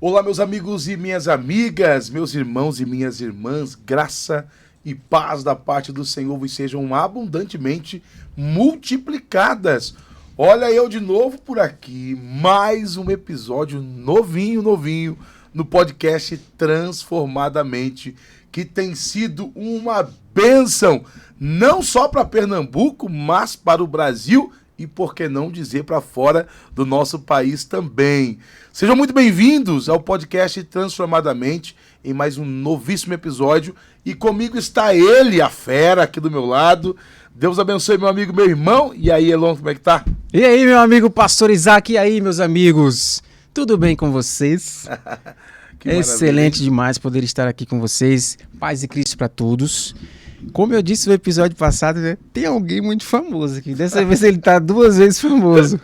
Olá, meus amigos e minhas amigas, meus irmãos e minhas irmãs, graça e paz da parte do Senhor vos sejam abundantemente multiplicadas. Olha eu de novo por aqui, mais um episódio novinho no podcast Transformadamente, que tem sido uma bênção, não só para Pernambuco, mas para o Brasil e, por que não dizer, para fora do nosso país também. Sejam muito bem-vindos ao podcast Transformadamente, em mais um novíssimo episódio. E comigo está ele, a fera, aqui do meu lado. Deus abençoe, meu amigo, meu irmão. E aí, Elon, como é que tá? E aí, meu amigo Pastor Isaac, e aí, meus amigos? Tudo bem com vocês? Excelente demais poder estar aqui com vocês. Paz e Cristo para todos. Como eu disse no episódio passado, né, tem alguém muito famoso aqui. Dessa vez ele tá 2 vezes famoso.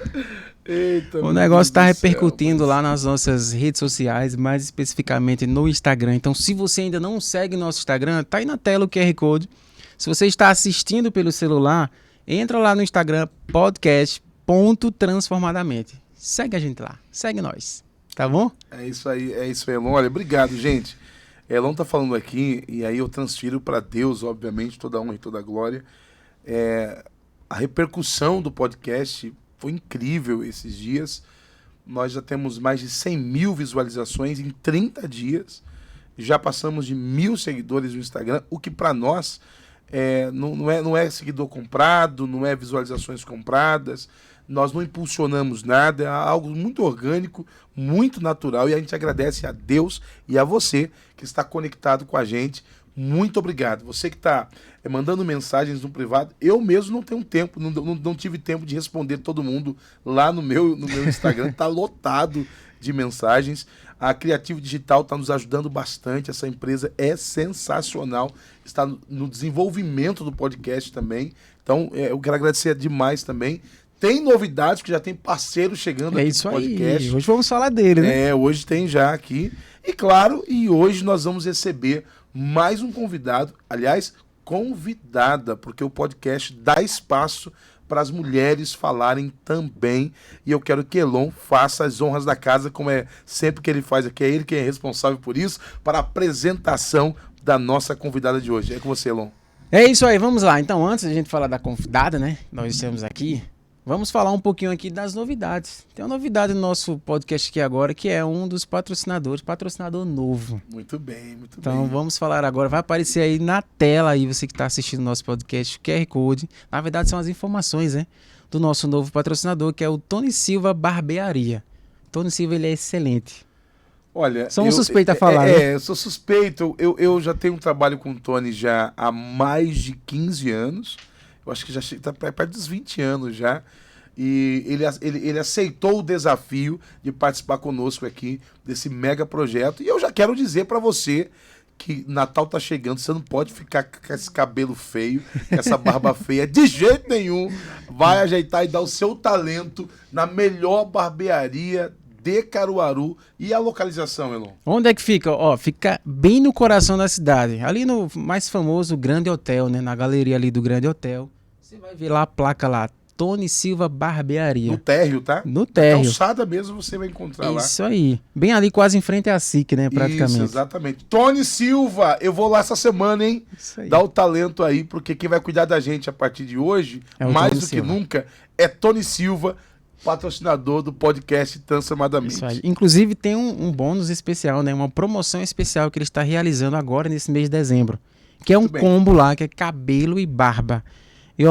Eita, o negócio tá repercutindo lá nas nossas redes sociais, mais especificamente no Instagram. Então, se você ainda não segue nosso Instagram, tá aí na tela o QR Code. Se você está assistindo pelo celular, entra lá no Instagram, podcast.transformadamente. Segue a gente lá, segue nós, tá bom? É isso aí, Elon. Olha, obrigado, gente. Elon tá falando aqui, e aí eu transfiro para Deus, obviamente, toda a honra e toda a glória. A repercussão do podcast foi incrível esses dias. Nós já temos mais de 100 mil visualizações em 30 dias. Já passamos de 1.000 seguidores no Instagram, o que para nós não é seguidor comprado, não é visualizações compradas. Nós não impulsionamos nada, é algo muito orgânico, muito natural, e a gente agradece a Deus e a você que está conectado com a gente. Muito obrigado. Você que está mandando mensagens no privado, eu mesmo não tenho tempo, não tive tempo de responder todo mundo lá no meu Instagram, está lotado de mensagens. A Criativo Digital está nos ajudando bastante, essa empresa é sensacional, está no desenvolvimento do podcast também, então eu quero agradecer demais também. Tem novidades, que já tem parceiro chegando aqui no podcast. Aí. Hoje vamos falar dele, né? Hoje tem já aqui. E claro, hoje nós vamos receber mais um convidado, aliás, convidada, porque o podcast dá espaço para as mulheres falarem também. E eu quero que Elon faça as honras da casa, como é sempre que ele faz aqui. É ele que é responsável por isso, para a apresentação da nossa convidada de hoje. É com você, Elon. É isso aí, vamos lá. Então, antes da gente falar da convidada, né? Nós estamos aqui. Vamos falar um pouquinho aqui das novidades. Tem uma novidade no nosso podcast aqui agora, que é um dos patrocinador novo. Muito bem, muito então, bem. Então vamos falar agora, vai aparecer aí na tela aí, você que está assistindo o nosso podcast, o QR Code. Na verdade são as informações, né, do nosso novo patrocinador, que é o Tony Silva Barbearia. Tony Silva, ele é excelente. Olha, sou um suspeito a falar, né? Eu sou suspeito. Eu já tenho um trabalho com o Tony já há mais de 15 anos. Eu acho que já está perto dos 20 anos já. E ele aceitou o desafio de participar conosco aqui desse mega projeto. E eu já quero dizer para você que Natal tá chegando, você não pode ficar com esse cabelo feio, com essa barba feia, de jeito nenhum. Vai ajeitar e dar o seu talento na melhor barbearia de Caruaru. E a localização, Elon? Onde é que fica? Fica bem no coração da cidade. Ali no mais famoso Grande Hotel, né? Na galeria ali do Grande Hotel. Você vai ver lá a placa lá, Tony Silva Barbearia. No térreo, tá? No térreo. Na calçada mesmo você vai encontrar lá. Isso aí. Bem ali, quase em frente à SIC, né? Praticamente. Isso, exatamente. Tony Silva, eu vou lá essa semana, hein? Isso aí. Dá o talento aí, porque quem vai cuidar da gente a partir de hoje, mais do que nunca, é Tony Silva, patrocinador do podcast Transformadamente. Isso aí. Inclusive tem um bônus especial, né? Uma promoção especial que ele está realizando agora nesse mês de dezembro. Que é um combo lá, que é cabelo e barba. E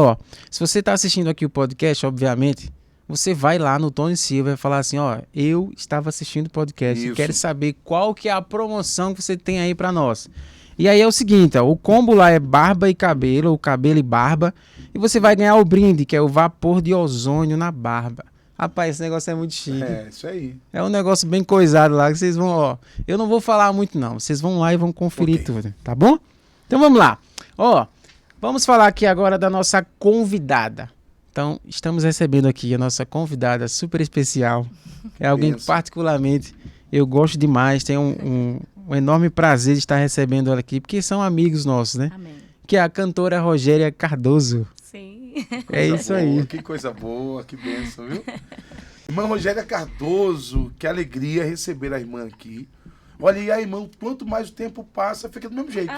se você está assistindo aqui o podcast, obviamente, você vai lá no Tony Silva e falar assim, eu estava assistindo o podcast e quero saber qual que é a promoção que você tem aí para nós. E aí é o seguinte, o combo lá é barba e cabelo, ou cabelo e barba, e você vai ganhar o brinde, que é o vapor de ozônio na barba. Rapaz, esse negócio é muito chique. É, isso aí. É um negócio bem coisado lá, que vocês vão, eu não vou falar muito não, vocês vão lá e vão conferir tudo, tá bom? Então vamos lá. Vamos falar aqui agora da nossa convidada. Então, estamos recebendo aqui a nossa convidada super especial. É alguém que particularmente eu gosto demais. Tenho um enorme prazer de estar recebendo ela aqui, porque são amigos nossos, né? Amém. Que é a cantora Rogéria Cardoso. Sim. É isso aí. Que coisa boa, que bênção, viu? Irmã Rogéria Cardoso, que alegria receber a irmã aqui. Olha, e aí, irmão, quanto mais o tempo passa, fica do mesmo jeito.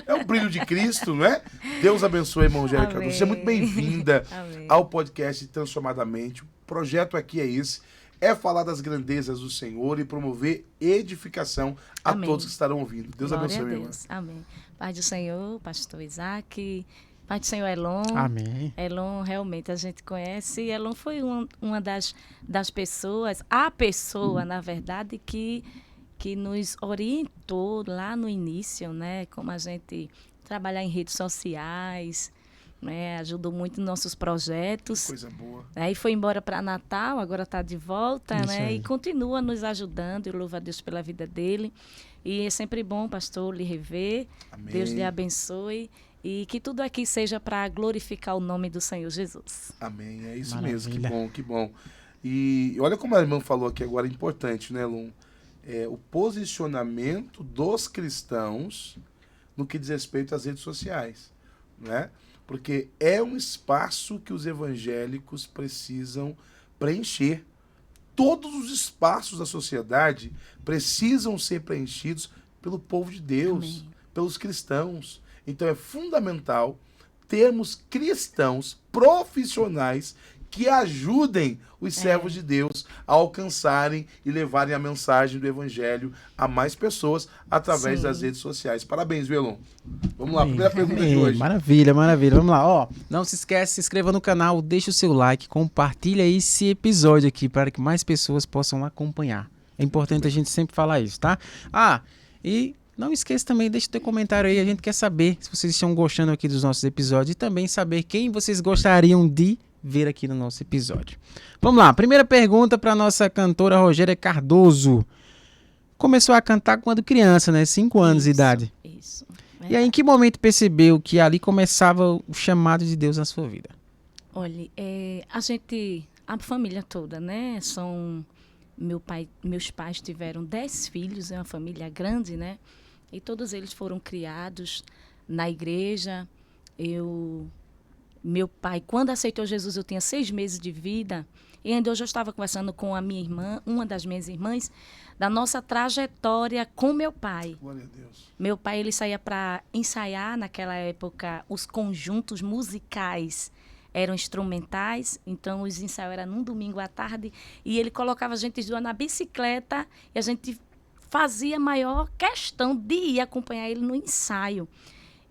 É o brilho de Cristo, não é? Deus abençoe a irmã Rogéria Cardoso. Seja muito bem-vinda ao podcast Transformadamente. O projeto aqui é esse, é falar das grandezas do Senhor e promover edificação a todos que estarão ouvindo. Deus Glória abençoe, a irmã. Deus. Amém. Pai do Senhor, pastor Isaac, Pai do Senhor Elon. Amém. Elon realmente a gente conhece. Elon foi uma das pessoas, a pessoa, na verdade, que nos orientou lá no início, né? Como a gente trabalhar em redes sociais, né? Ajudou muito nos nossos projetos. Coisa boa. Aí foi embora para Natal, agora está de volta, Isso né? aí. E continua nos ajudando. Eu louvo a Deus pela vida dele. E é sempre bom, pastor, lhe rever. Amém. Deus lhe abençoe. E que tudo aqui seja para glorificar o nome do Senhor Jesus. Amém. É isso Maravilha. mesmo. Que bom, que bom. E olha como a irmã falou aqui agora, importante, né, Lum? O posicionamento dos cristãos no que diz respeito às redes sociais, né? Porque é um espaço que os evangélicos precisam preencher. Todos os espaços da sociedade precisam ser preenchidos pelo povo de Deus, Amém. pelos cristãos. Então é fundamental termos cristãos profissionais que ajudem os servos de Deus a alcançarem e levarem a mensagem do evangelho a mais pessoas através Sim. das redes sociais. Parabéns, Elon. Vamos lá, Amém. primeira pergunta de Amém. hoje. Maravilha, maravilha. Vamos lá, ó. Não se esquece, se inscreva no canal, deixa o seu like, compartilha esse episódio aqui para que mais pessoas possam acompanhar. É importante a gente sempre falar isso, tá? E não esqueça também, deixa o teu comentário aí, a gente quer saber se vocês estão gostando aqui dos nossos episódios e também saber quem vocês gostariam de ver aqui no nosso episódio. Vamos lá, primeira pergunta para nossa cantora Rogéria Cardoso. Começou a cantar quando criança, né? 5 anos de idade. Isso. E aí, em que momento percebeu que ali começava o chamado de Deus na sua vida? Olha, a família toda, né? Meus pais tiveram 10 filhos, é uma família grande, né? E todos eles foram criados na igreja. Meu pai, quando aceitou Jesus, eu tinha 6 meses de vida. E ainda hoje eu estava conversando com a minha irmã, uma das minhas irmãs, da nossa trajetória com meu pai. Glória a Deus. Meu pai, ele saía para ensaiar, naquela época, os conjuntos musicais eram instrumentais, então os ensaios eram num domingo à tarde, e ele colocava a gente duas na bicicleta, e a gente fazia maior questão de ir acompanhar ele no ensaio.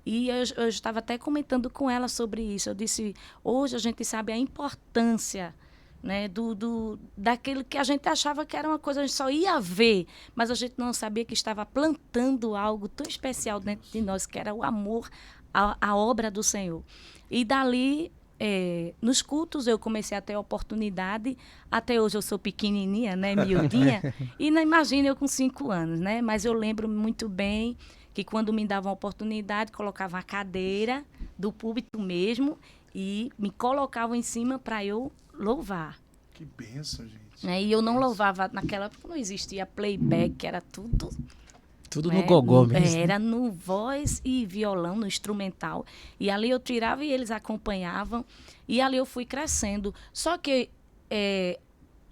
E eu estava até comentando com ela sobre isso. Eu disse, hoje a gente sabe a importância, né, daquilo que a gente achava que era uma coisa, a gente só ia ver, mas a gente não sabia que estava plantando algo tão especial dentro de nós, que era o amor à obra do Senhor. E dali, nos cultos, eu comecei a ter oportunidade. Até hoje eu sou pequenininha, né, miudinha, e não imagina eu com 5 anos, né, mas eu lembro muito bem que quando me davam a oportunidade, colocavam a cadeira do púlpito mesmo e me colocavam em cima para eu louvar. Que bênção, gente. Né? E eu não louvava, naquela época não existia playback, era tudo... Tudo no gogó mesmo. Era no voz e violão, no instrumental. E ali eu tirava e eles acompanhavam. E ali eu fui crescendo. Só que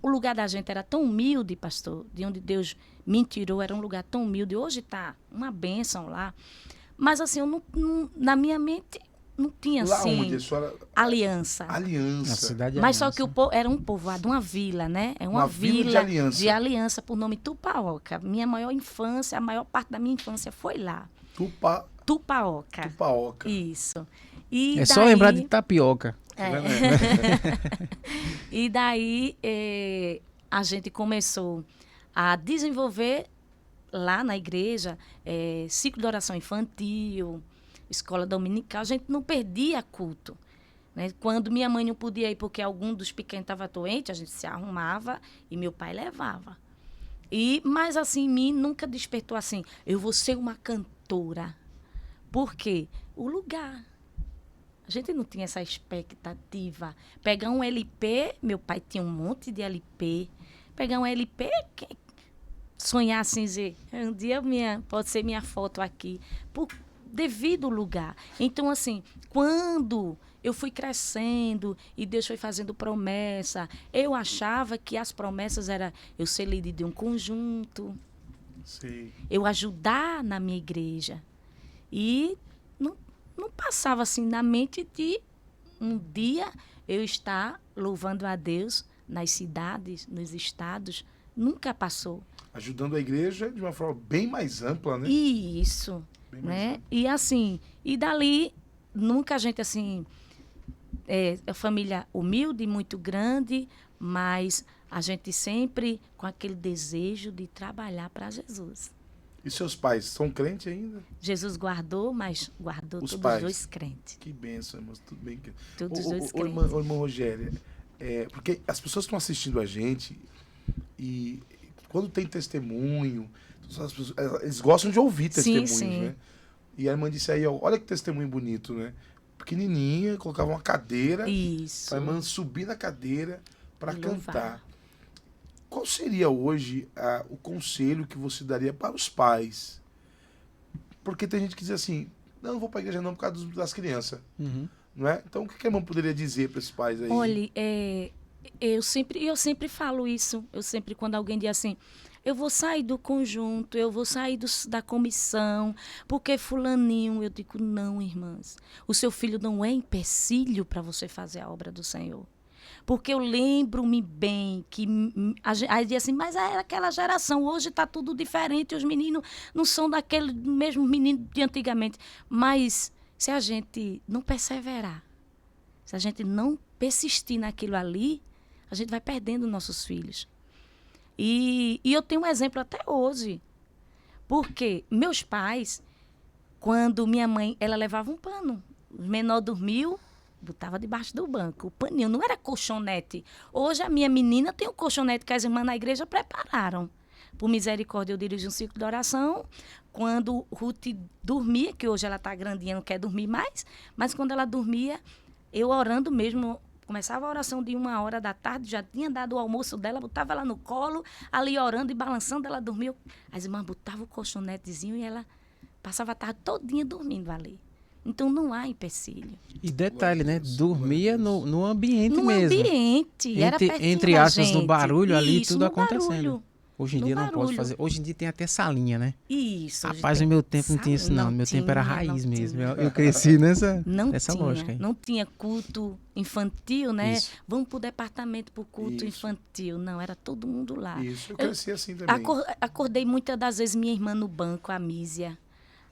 o lugar da gente era tão humilde, pastor, de onde Deus me tirou, era um lugar tão humilde. Hoje está uma bênção lá. Mas assim, eu na minha mente não tinha Lá assim onde a senhora... aliança. Aliança. Na cidade de Mas só Aliança. que o povo era um povoado, uma vila, né? É uma vila de aliança por nome Tupaoca. Minha maior infância, a maior parte da minha infância foi lá. Tupaoca. Tupaoca. Isso. E É só lembrar de tapioca. E daí a gente começou a desenvolver lá na igreja ciclo de oração infantil, escola dominical. A gente não perdia culto, né? Quando minha mãe não podia ir porque algum dos pequenos estava doente, a gente se arrumava e meu pai levava. Mas assim, em mim nunca despertou assim, eu vou ser uma cantora. Por quê? O lugar. A gente não tinha essa expectativa. Pegar um LP, meu pai tinha um monte de LP. Pegar um LP, sonhar assim, dizer, um dia pode ser minha foto aqui. devido lugar. Então, assim, quando eu fui crescendo e Deus foi fazendo promessa, eu achava que as promessas eram eu ser líder de um conjunto, Sim. eu ajudar na minha igreja. E não passava assim na mente de um dia eu estar louvando a Deus nas cidades, nos estados. Nunca passou. Ajudando a igreja de uma forma bem mais ampla, né? Isso, Bem mais né? ampla. E assim, e dali, nunca a gente assim, a família humilde, muito grande, mas a gente sempre com aquele desejo de trabalhar para Jesus. E seus pais são crentes ainda? Jesus guardou, mas guardou Os todos pais. os dois crentes. Que bênção, irmãos. Tudo bem. Todos os dois Irmã, crentes. irmã Rogéria, porque as pessoas estão assistindo a gente e quando tem testemunho, eles gostam de ouvir Sim, testemunhos, sim. né? E a irmã disse aí, ó, olha que testemunho bonito, né? Pequenininha, colocava uma cadeira, Isso. para a irmã subir na cadeira para E louvar. cantar. Qual seria hoje o conselho que você daria para os pais? Porque tem gente que diz assim, não vou para a igreja não por causa das crianças, não é? Então o que a irmã poderia dizer para esses pais aí? Olha, eu sempre falo isso. Eu sempre, quando alguém diz assim, eu vou sair do conjunto, eu vou sair da comissão, porque fulaninho, eu digo, não, irmãs. O seu filho não é empecilho para você fazer a obra do Senhor. Porque eu lembro-me bem que aí diz assim, mas era aquela geração, hoje está tudo diferente, os meninos não são daquele mesmo menino de antigamente. Mas se a gente não perseverar, se a gente não persistir naquilo ali, a gente vai perdendo nossos filhos. E eu tenho um exemplo até hoje. Porque meus pais, quando minha mãe, ela levava um pano, o menor dormiu, botava debaixo do banco, o paninho, não era colchonete. Hoje a minha menina tem um colchonete que as irmãs na igreja prepararam. Por misericórdia, eu dirijo um ciclo de oração. Quando Ruth dormia, que hoje ela está grandinha, não quer dormir mais, mas quando ela dormia, eu orando mesmo, começava a oração de 1h da tarde, já tinha dado o almoço dela, botava ela no colo, ali orando e balançando, ela dormiu. As irmãs botavam o colchonetezinho e ela passava a tarde todinha dormindo ali. Então não há empecilho. E detalhe, né? Dormia no ambiente No mesmo. ambiente, era pertinho Entre da aspas, no gente. barulho ali, Isso, tudo no acontecendo. barulho. Hoje em No dia não pode barulho. fazer. Hoje em dia tem até salinha, né? Isso. hoje Rapaz, tem. no meu tempo não tinha isso, não. No meu tempo era tinha, raiz não mesmo. tinha. Eu cresci nessa Não lógica aí. Não tinha culto infantil, né? Isso. Vamos pro departamento pro culto Isso. infantil. Não, era todo mundo lá. Isso, eu cresci assim também. Acordei muitas das vezes minha irmã no banco, a Mísia.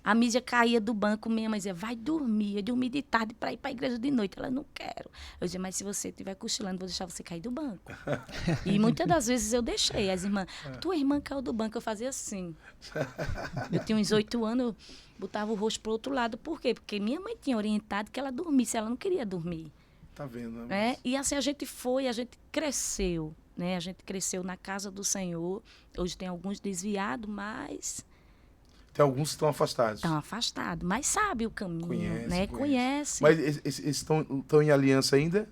A Mísia caía do banco, minha mãe dizia, vai dormir. Eu dormi de tarde para ir para a igreja de noite. Ela, não quero. Eu dizia, mas se você estiver cochilando, vou deixar você cair do banco. E muitas das vezes eu deixei. As irmãs, tua irmã caiu do banco. Eu fazia assim. Eu tinha uns 8 anos, eu botava o rosto pro outro lado. Por quê? Porque minha mãe tinha orientado que ela dormisse. Ela não queria dormir. Tá vendo, né? Né? E assim a gente cresceu. Né? A gente cresceu na casa do Senhor. Hoje tem alguns desviados, mas Tem alguns que estão afastados. estão afastados. Mas sabe o caminho, né? Conhece. Mas esses estão em aliança ainda?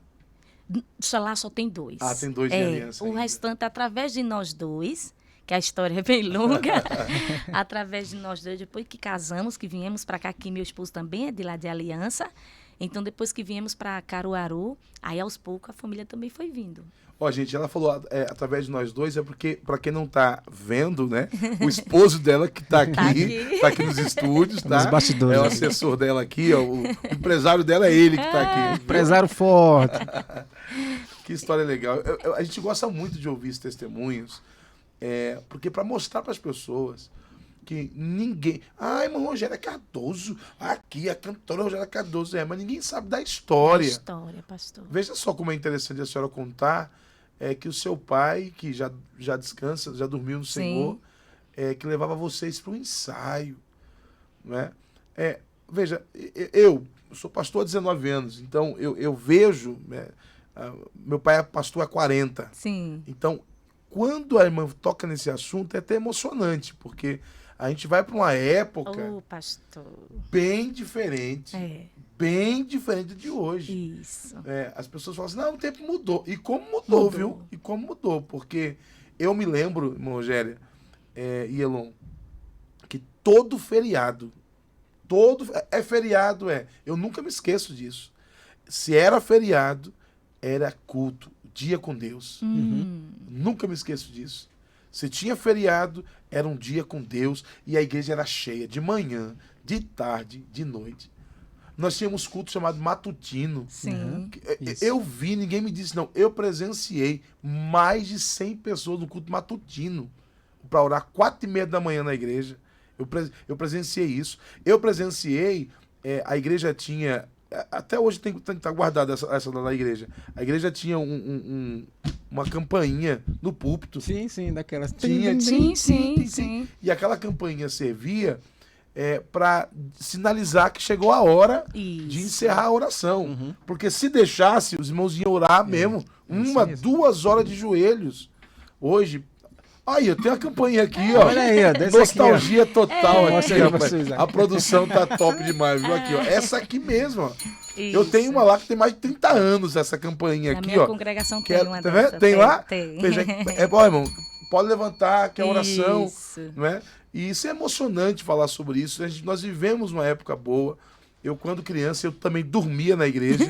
Lá só tem 2. Ah, tem 2 em aliança O ainda. restante, através de nós 2, que a história é bem longa, através de nós 2, depois que casamos, que viemos para cá, que meu esposo também é de lá de aliança, então depois que viemos para Caruaru, aí aos poucos a família também foi vindo. Ó, gente, ela falou através de nós 2, é porque, para quem não tá vendo, né? O esposo dela que tá aqui, tá aqui nos estúdios, tá? Nos bastidores. É o assessor dela aqui, ó. O empresário dela é ele que tá aqui. Empresário forte. Que história legal. A gente gosta muito de ouvir esses testemunhos, porque para mostrar para as pessoas que ninguém... Ah, irmã Rogéria Cardoso, aqui, a cantora Rogéria Cardoso, mas ninguém sabe da história. História, pastor. Veja só como é interessante a senhora contar que o seu pai, que já descansa, já dormiu no Senhor, que levava vocês para o ensaio. Né? Veja, eu sou pastor há 19 anos, então eu vejo... meu pai é pastor há 40. Sim. Então, quando a irmã toca nesse assunto, é até emocionante, porque a gente vai para uma época pastor. bem diferente. Bem diferente de hoje. Isso. As pessoas falam assim, não, o tempo mudou. E como mudou, viu? E como mudou, porque eu me lembro, irmã Rogéria e Elon, que todo feriado É feriado, é. Eu nunca me esqueço disso. Se era feriado, era culto, dia com Deus. Nunca me esqueço disso. Se tinha feriado, era um dia com Deus e a igreja era cheia, de manhã, de tarde, de noite. Nós tínhamos culto chamado matutino. Sim. Eu vi, ninguém me disse não. Eu presenciei mais de 100 pessoas no culto matutino para orar 4h30 da manhã na igreja. Eu presenciei isso. Eu presenciei, a igreja tinha, até hoje tem que estar guardada essa da igreja. A igreja tinha uma campainha no púlpito. Sim, daquelas. Sim. E aquela campainha servia para sinalizar que chegou a hora de encerrar a oração. Porque se deixasse, os irmãos iam orar mesmo. 2 horas de joelhos. Hoje... Aí, eu tenho a campanha aqui, ó. Olha aí, ó. Nostalgia aqui, ó. total aqui, aí, rapaz. A produção tá top demais, viu? Aqui, ó. Essa aqui mesmo, ó. Isso. Eu tenho uma lá que tem mais de 30 anos, essa campainha aqui, ó. Na minha congregação tem uma tá dessa. Tem lá? Tem. Bom, irmão, pode levantar, que é oração, Isso. não é? E isso é emocionante falar sobre isso. Nós vivemos uma época boa. Eu, quando criança, eu também dormia na igreja.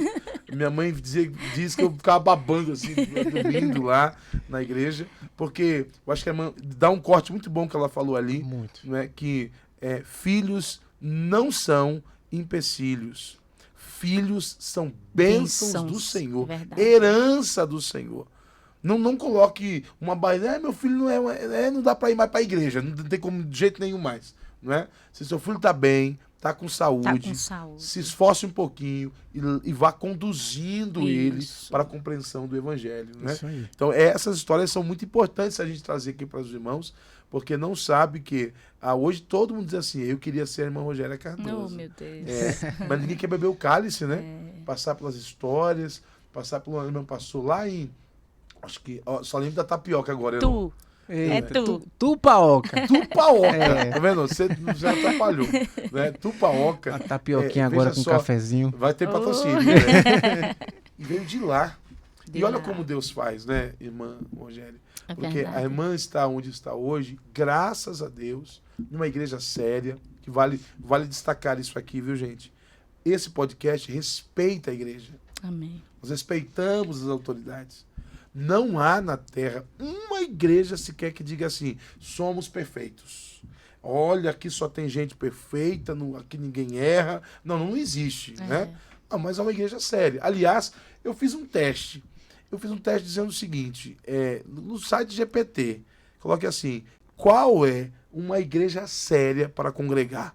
Minha mãe diz que eu ficava babando, assim, dormindo lá na igreja. Porque eu acho que dá um corte muito bom que ela falou ali. Muito. Né, que filhos não são empecilhos. Filhos são bênçãos do Senhor. Verdade. Herança do Senhor. Não coloque uma barreira. Meu filho não dá para ir mais para a igreja. Não tem como de jeito nenhum mais. Não é? Se seu filho está bem, está com saúde, se esforce um pouquinho e vá conduzindo ele para a compreensão do evangelho. Né? Isso aí. Então, essas histórias são muito importantes a gente trazer aqui para os irmãos, porque não sabe que hoje todo mundo diz assim, eu queria ser a irmã Rogéria Cardoso. Oh, meu Deus. Mas ninguém quer beber o cálice, né? Passar pelas histórias, passar pelo irmão passou lá em... Acho que... só lembro da tapioca agora. Tupaoca. Tupaoca. Tá vendo? Você já atrapalhou. Né? Tupaoca. A tapioquinha agora com cafezinho. Vai ter patrocínio. Né? E veio de lá. E olha como Deus faz, né, irmã Rogéria? Porque a irmã está onde está hoje, graças a Deus, numa igreja séria, que vale destacar isso aqui, viu, gente? Esse podcast respeita a igreja. Amém. Nós respeitamos as autoridades. Não há na terra uma igreja sequer que diga assim, somos perfeitos. Olha, aqui só tem gente perfeita, aqui ninguém erra. Não existe, né? Não, mas é uma igreja séria. Aliás, eu fiz um teste. Dizendo o seguinte, no site GPT, coloque assim, qual é uma igreja séria para congregar?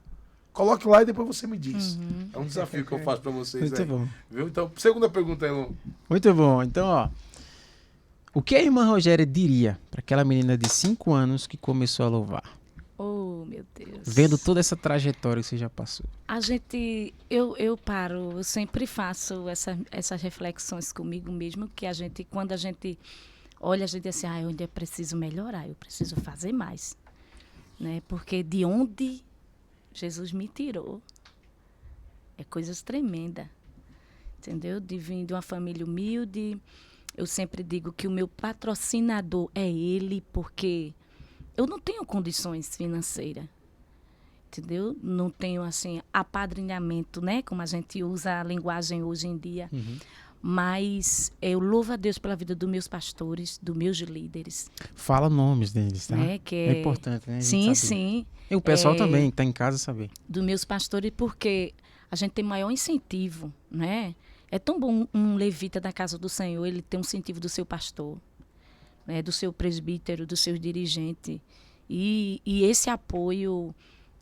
Coloque lá e depois você me diz. É um desafio que eu faço para vocês. Muito bom. Viu? Então, segunda pergunta, Elon. Muito bom. Então, ó, o que a irmã Rogéria diria para aquela menina de 5 anos que começou a louvar? Oh, meu Deus. Vendo toda essa trajetória que você já passou. Eu paro, eu sempre faço essas reflexões comigo mesmo, que quando a gente olha, a gente diz assim, eu ainda preciso melhorar, eu preciso fazer mais. Né? Porque de onde Jesus me tirou, é coisas tremendas. Entendeu? De vir de uma família humilde, eu sempre digo que o meu patrocinador é ele, porque eu não tenho condições financeiras, entendeu? Não tenho, assim, apadrinhamento, né? Como a gente usa a linguagem hoje em dia. Mas eu louvo a Deus pela vida dos meus pastores, dos meus líderes. Fala nomes deles, tá? É importante, né? Sim. E o pessoal também, que está em casa, saber. Dos meus pastores, porque a gente tem maior incentivo, né? É tão bom um levita da casa do Senhor, ele ter um incentivo do seu pastor, né, do seu presbítero, do seu dirigente. E esse apoio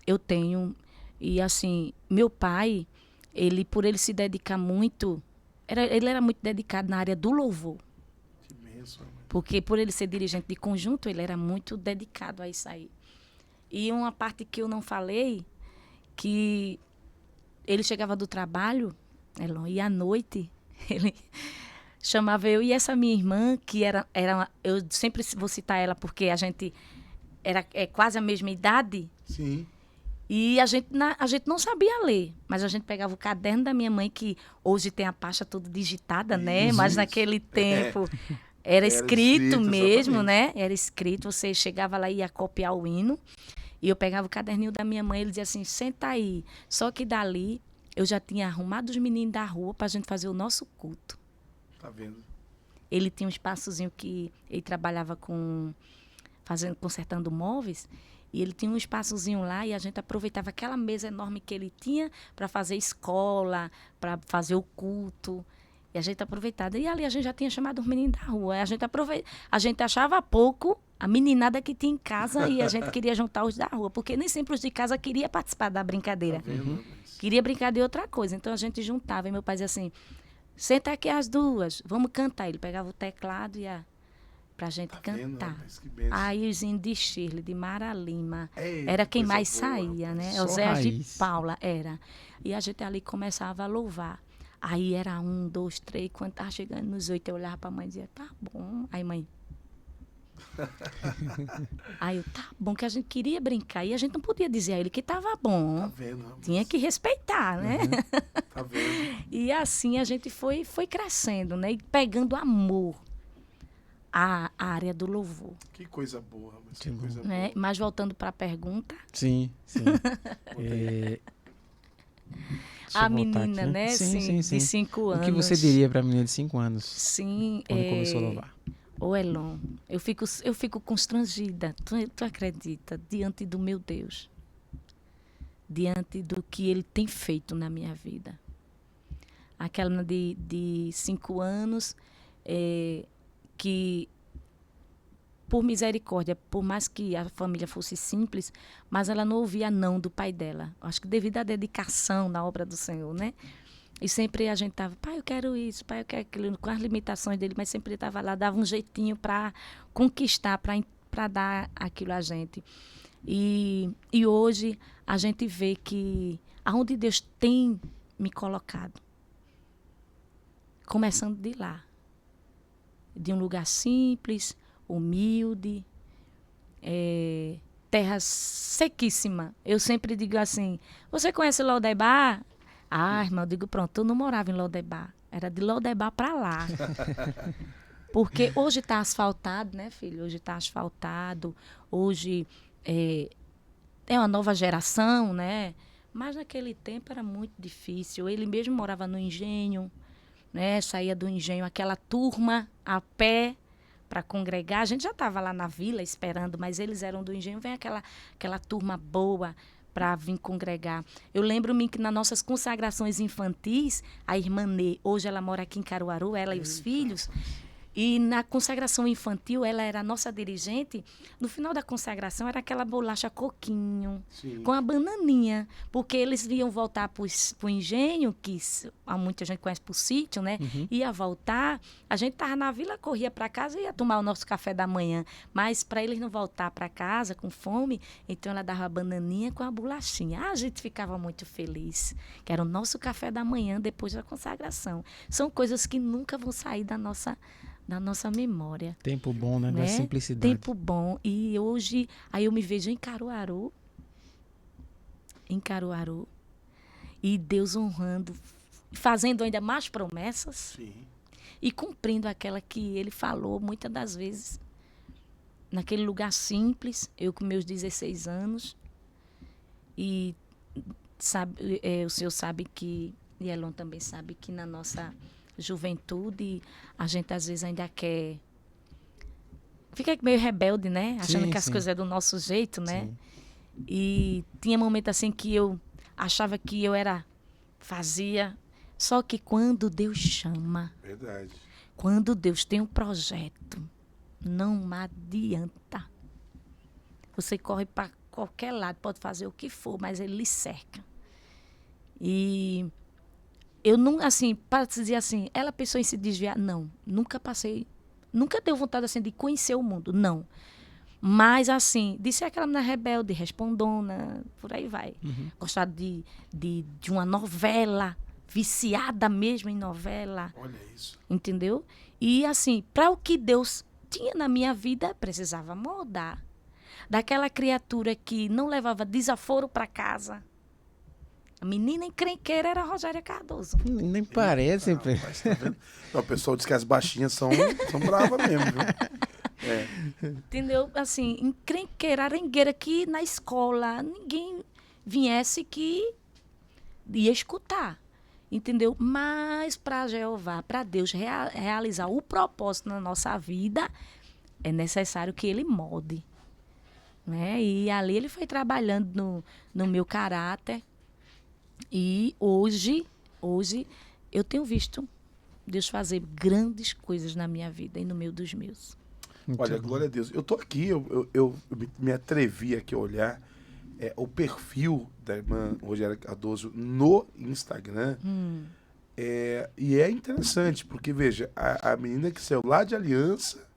eu tenho. E, assim, meu pai, por ele se dedicar muito, ele era muito dedicado na área do louvor. Que bênção. Porque, por ele ser dirigente de conjunto, ele era muito dedicado a isso aí. E uma parte que eu não falei, que ele chegava do trabalho, e à noite ele chamava eu e essa minha irmã, que eu sempre vou citar ela porque a gente era quase a mesma idade. Sim. E a gente não sabia ler, mas a gente pegava o caderno da minha mãe, que hoje tem a pasta toda digitada, né? Mas naquele tempo era escrito mesmo, exatamente. Né? Era escrito, você chegava lá e ia copiar o hino. E eu pegava o caderninho da minha mãe, ele dizia assim, senta aí. Só que dali, eu já tinha arrumado os meninos da rua para a gente fazer o nosso culto. Tá vendo? Ele tinha um espaçozinho que ele trabalhava consertando móveis, e ele tinha um espaçozinho lá e a gente aproveitava aquela mesa enorme que ele tinha para fazer escola, para fazer o culto. E a gente aproveitava. E ali a gente já tinha chamado os meninos da rua. A gente achava pouco a meninada que tinha em casa e a gente queria juntar os da rua, porque nem sempre os de casa queria participar da brincadeira. Tá vendo? Queria brincar de outra coisa. Então a gente juntava. E meu pai dizia assim, senta aqui as duas, vamos cantar. Ele pegava o teclado e ia pra gente Tá cantar. vendo, rapaz? Que benção. Aí os índios de Shirley, de Mara Lima, Ei, era quem coisa mais boa, saía, né? Só Oséias de raiz. Paula, era. E a gente ali começava a louvar. Aí era 1, 2, 3, quando tava chegando nos 8, eu olhava pra mãe e dizia, tá bom. Aí mãe... Aí eu, tá bom, que a gente queria brincar. E a gente não podia dizer a ele que tava bom. Tá vendo, rapaz? Tinha que respeitar, né? Tá vendo? E assim a gente foi crescendo, né? E pegando amor à área do louvor. Que coisa boa, rapaz. Que Que coisa Né? boa. Mas voltando para a pergunta, Sim. Deixa a eu voltar menina, aqui. né? Sim. De 5 O anos. que você diria para a menina de 5 anos, Sim, quando começou a louvar? Ô Elon, eu fico constrangida, tu acredita, diante do meu Deus, diante do que Ele tem feito na minha vida. Aquela de 5 anos, que, por misericórdia, por mais que a família fosse simples, mas ela não ouvia não do pai dela. Acho que devido à dedicação na obra do Senhor, né? E sempre a gente estava, pai, eu quero isso, pai, eu quero aquilo, com as limitações dele, mas sempre ele estava lá, dava um jeitinho para conquistar, para dar aquilo a gente. E hoje a gente vê que aonde Deus tem me colocado, começando de lá, de um lugar simples, humilde, terra sequíssima. Eu sempre digo assim, você conhece Lodebar? Ah, irmão, eu digo, pronto, eu não morava em Lodebar. Era de Lodebar para lá. Porque hoje está asfaltado, né, filho? Hoje está asfaltado. Hoje é uma nova geração, né? Mas naquele tempo era muito difícil. Ele mesmo morava no engenho, né? Saía do engenho, aquela turma a pé para congregar. A gente já estava lá na vila esperando, mas eles eram do engenho. Vem aquela turma boa para vir congregar. Eu lembro-me que nas nossas consagrações infantis, a irmã Nê, hoje ela mora aqui em Caruaru, ela e os filhos, e na consagração infantil, ela era a nossa dirigente. No final da consagração, era aquela bolacha coquinho, Sim. com a bananinha, porque eles iam voltar para o engenho, que muita gente conhece por sítio, né? Ia voltar, a gente estava na vila, corria para casa e ia tomar o nosso café da manhã. Mas para eles não voltar para casa com fome, então ela dava a bananinha com a bolachinha. A gente ficava muito feliz, que era o nosso café da manhã depois da consagração. São coisas que nunca vão sair da nossa memória. Tempo bom, né? Da simplicidade. Tempo bom. E hoje, aí eu me vejo em Caruaru, e Deus honrando, fazendo ainda mais promessas. Sim. E cumprindo aquela que Ele falou muitas das vezes, naquele lugar simples, eu com meus 16 anos, e o senhor sabe que, e Elon também sabe que na nossa juventude, a gente às vezes ainda quer... Fica meio rebelde, né? Achando que as coisas é do nosso jeito, né? Sim. E tinha momentos assim que eu achava que eu fazia. Só que quando Deus chama, Verdade. quando Deus tem um projeto, não adianta. Você corre para qualquer lado, pode fazer o que for, mas Ele lhe cerca. E... eu não, assim, para dizer assim, ela pensou em se desviar? Não, nunca passei, nunca deu vontade assim de conhecer o mundo, não. Mas assim, de ser aquela menina rebelde, respondona, por aí vai. Gostar de uma novela, viciada mesmo em novela. Olha isso. Entendeu? E assim, para o que Deus tinha na minha vida, precisava mudar. Daquela criatura que não levava desaforo para casa. A menina encrenqueira era a Rogéria Cardoso. Nem parece, Rapaz, tá vendo? Não, o pessoal diz que as baixinhas são bravas mesmo, viu? Entendeu? Assim, encrenqueira, arengueira, que na escola ninguém viesse que ia escutar. Entendeu? Mas para Jeová, para Deus realizar o propósito na nossa vida, é necessário que ele molde. Né? E ali ele foi trabalhando no meu caráter. E hoje eu tenho visto Deus fazer grandes coisas na minha vida e no meio dos meus. Olha, glória a Deus. Eu tô aqui, eu me atrevi aqui a olhar o perfil da irmã Rogéria Cardoso no Instagram. E é interessante, porque, veja, a menina que saiu lá de Aliança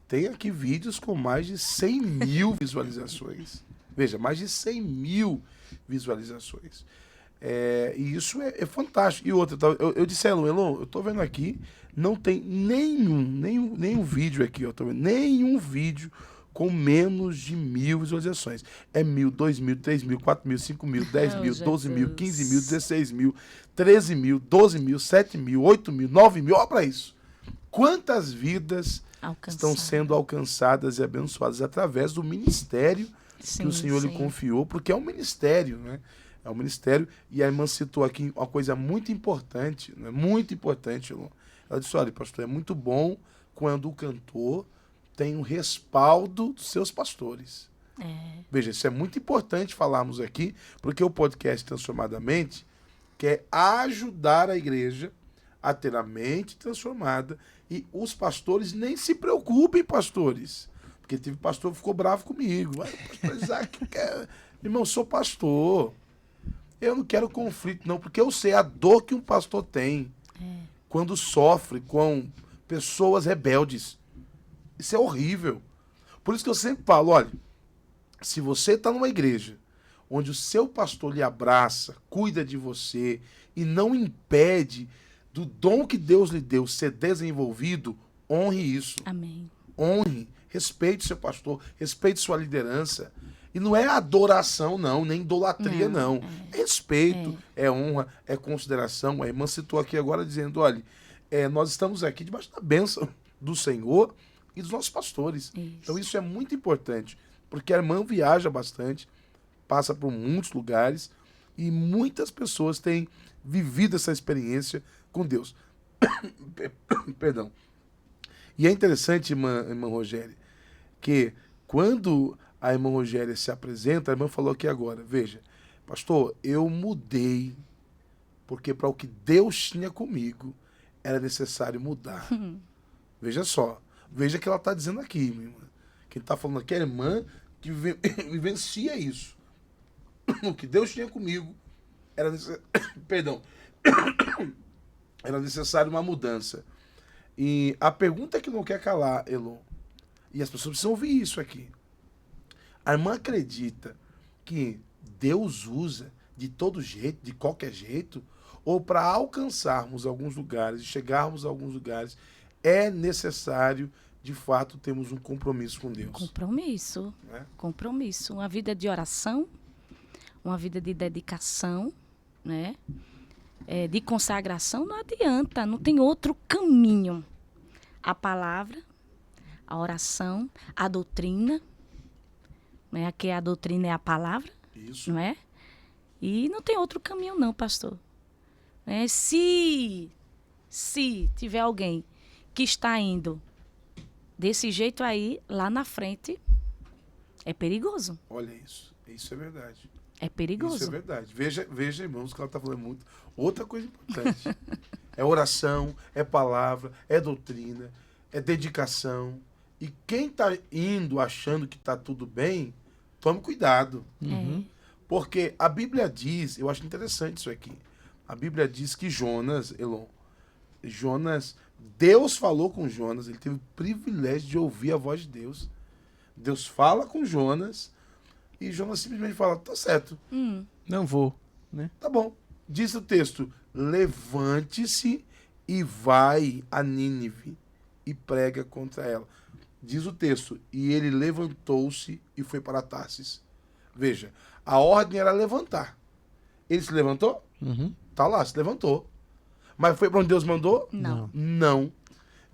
tem aqui vídeos com mais de 100 mil visualizações. Veja, mais de 100 mil visualizações. E isso é fantástico. E outra, eu disse a Elon, eu tô vendo aqui, não tem nenhum vídeo aqui, eu tô vendo, nenhum vídeo com menos de 1.000 visualizações. É 1.000, 2.000, 3.000, 4.000, 5.000, 10.000, 12.000, 15.000, 16.000, 13.000, 12.000, 7.000, 8.000, 9.000. Olha para isso. Quantas vidas estão sendo alcançadas e abençoadas através do ministério que o Senhor lhe confiou, porque é um ministério, né? É um ministério. E a irmã citou aqui uma coisa muito importante, né? Muito importante, Elon. Ela disse, olha, pastor, é muito bom quando o cantor tem um respaldo dos seus pastores. Veja, isso é muito importante falarmos aqui, porque o podcast Transformadamente quer ajudar a igreja a ter a mente transformada. E os pastores nem se preocupem, pastores. Porque teve pastor que ficou bravo comigo. Pastor Isaac, irmão, eu sou pastor. Eu não quero conflito, não, porque eu sei a dor que um pastor tem quando sofre com pessoas rebeldes. Isso é horrível. Por isso que eu sempre falo, olha, se você está numa igreja onde o seu pastor lhe abraça, cuida de você e não impede do dom que Deus lhe deu ser desenvolvido, honre isso. Amém. Honre, respeite seu pastor, respeite sua liderança. E não é adoração, não, nem idolatria, não. É respeito, é honra, é consideração. A irmã citou aqui agora dizendo, olha, nós estamos aqui debaixo da bênção do Senhor e dos nossos pastores. Isso. Então isso é muito importante, porque a irmã viaja bastante, passa por muitos lugares e muitas pessoas têm vivido essa experiência com Deus. Perdão. E é interessante, irmã Rogéria, que quando a irmã Rogéria se apresenta, a irmã falou aqui agora, veja, pastor, eu mudei, porque para o que Deus tinha comigo, era necessário mudar. Veja só, veja o que ela está dizendo aqui, minha irmã. Quem está falando aqui é a irmã que vivencia isso. O que Deus tinha comigo, era necessário, perdão, era necessário uma mudança. E a pergunta que não quer calar, Elon, e as pessoas precisam ouvir isso aqui. A irmã acredita que Deus usa de todo jeito, de qualquer jeito, ou para alcançarmos alguns lugares, chegarmos a alguns lugares, é necessário, de fato, termos um compromisso com Deus. Compromisso. Compromisso. Uma vida de oração, uma vida de dedicação, né? De consagração, não adianta, não tem outro caminho. A palavra, a oração, a doutrina, né? Que a doutrina é a palavra, isso. Não é? E não tem outro caminho não, pastor. Se tiver alguém que está indo desse jeito aí, lá na frente, é perigoso. Olha isso é verdade. É perigoso. Isso é verdade. Veja, irmãos, que ela está falando muito. Outra coisa importante. É oração, é palavra, é doutrina, é dedicação. E quem está indo achando que está tudo bem, tome cuidado. Porque a Bíblia diz, eu acho interessante isso aqui, a Bíblia diz que Jonas, Deus falou com Jonas, ele teve o privilégio de ouvir a voz de Deus. Deus fala com Jonas e Jonas simplesmente fala, tá certo. Não vou, né? Tá bom. Diz o texto, levante-se e vai a Nínive e prega contra ela. Diz o texto, e ele levantou-se e foi para Tarsis. Veja, a ordem era levantar. Ele se levantou? Tá lá, se levantou. Mas foi para onde Deus mandou? Não. Não.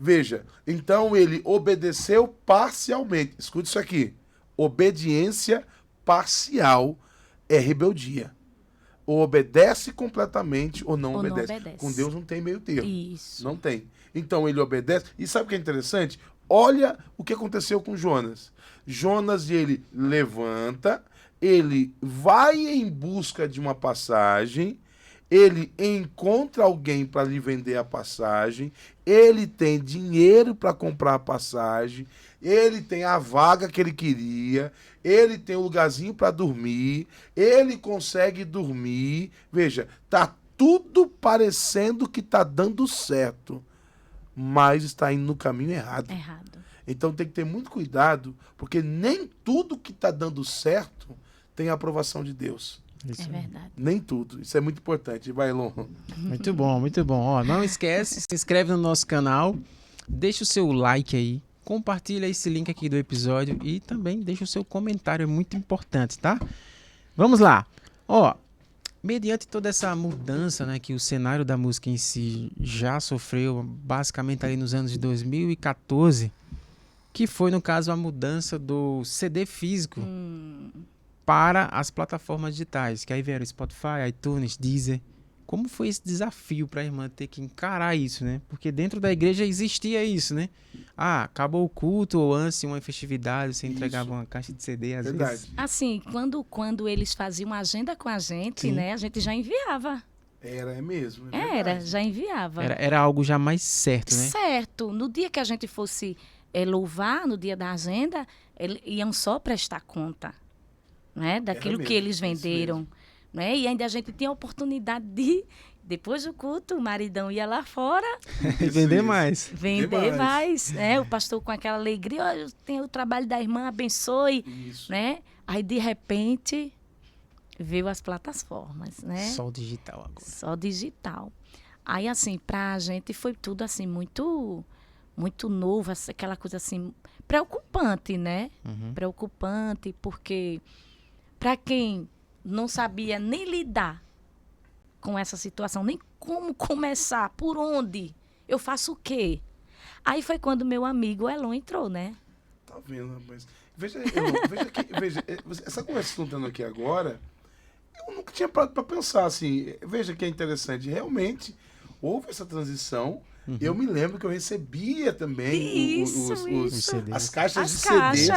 Veja, então ele obedeceu parcialmente. Escute isso aqui. Obediência parcial é rebeldia. Ou obedece completamente ou não obedece. Com Deus não tem meio termo. Isso. Não tem. Então ele obedece. E sabe o que é interessante? Olha o que aconteceu com Jonas. Jonas, ele levanta, ele vai em busca de uma passagem, ele encontra alguém para lhe vender a passagem, ele tem dinheiro para comprar a passagem, ele tem a vaga que ele queria, ele tem um lugarzinho para dormir, ele consegue dormir. Veja, tá tudo parecendo que tá dando certo, mas está indo no caminho errado. Então tem que ter muito cuidado, porque nem tudo que tá dando certo tem a aprovação de Deus. Isso. É verdade. Nem tudo. Isso é muito importante. Vai, Elon. Muito bom, muito bom. Ó, não esquece, se inscreve no nosso canal, deixa o seu like aí, compartilha esse link aqui do episódio e também deixa o seu comentário, é muito importante, tá? Vamos lá. Ó, mediante toda essa mudança, né, que o cenário da música em si já sofreu, basicamente ali nos anos de 2014, que foi, no caso, a mudança do CD físico para as plataformas digitais, que aí vieram Spotify, iTunes, Deezer. Como foi esse desafio para a irmã ter que encarar isso, né? Porque dentro da igreja existia isso, né? Ah, acabou o culto ou antes uma festividade, você entregava uma caixa de CD às vezes. Assim, quando eles faziam uma agenda com a gente, né? A gente já enviava. É mesmo. Já enviava. Era algo já mais certo, né? Certo. No dia que a gente fosse louvar, no dia da agenda, iam só prestar conta, né? Daquilo que eles venderam. Né? E ainda a gente tinha a oportunidade de, depois do culto, o maridão ia lá fora e vender mais. Vender mais, né? O pastor com aquela alegria, olha, tem o trabalho da irmã, abençoe. Isso. Né? Aí, de repente, veio as plataformas, né? Só o digital agora. Só digital. Aí, assim, pra gente foi tudo, assim, muito novo, aquela coisa, assim, preocupante, né? Preocupante, porque para quem não sabia nem lidar com essa situação, nem como começar, por onde, eu faço o quê? Aí foi quando meu amigo Elon entrou, né? Tá vendo, rapaz? Veja, Elon, veja, essa conversa que estão tendo aqui agora, eu nunca tinha parado para pensar, assim, veja que é interessante, realmente houve essa transição. Eu me lembro que eu recebia também as caixas de CDs,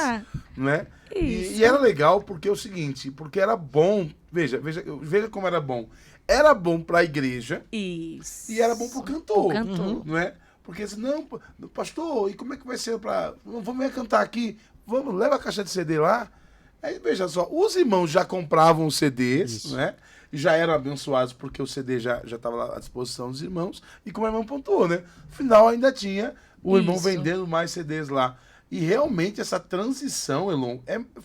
né? E era legal porque é o seguinte, porque era bom, veja como era bom. Era bom para a igreja e era bom para o cantor, não é? Porque assim, não, pastor, e como é que vai ser para... Vamos cantar aqui, vamos, leva a caixa de CD lá. Aí, veja só, os irmãos já compravam os CDs, né? Já eram abençoados porque o CD já estava lá à disposição dos irmãos. E como o irmão pontuou, né? No final ainda tinha o irmão vendendo mais CDs lá. E realmente essa transição, Elon,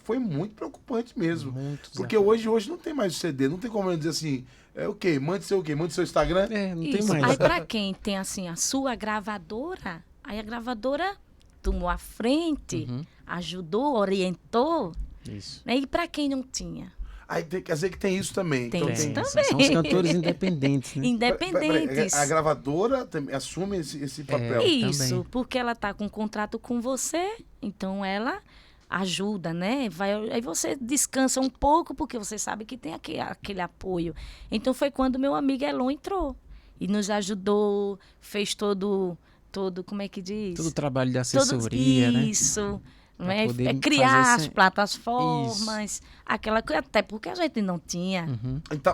foi muito preocupante mesmo. Porque hoje não tem mais o CD. Não tem como eu dizer assim, o quê? Mande seu Instagram? Não tem mais. Aí para quem tem assim a sua gravadora, aí a gravadora tomou a frente, ajudou, orientou. Isso. Né? E para quem não tinha? Aí quer dizer que tem isso também. Tem então, isso também. São os cantores independentes, né? Independentes. A gravadora assume esse papel. Isso, também. porque ela está com um contrato com você, então ela ajuda, né? Aí você descansa um pouco, porque você sabe que tem aquele apoio. Então foi quando meu amigo Elon entrou e nos ajudou, fez todo como é que diz? Todo o trabalho de assessoria, né? Isso. Criar as plataformas, aquela coisa, até porque a gente não tinha.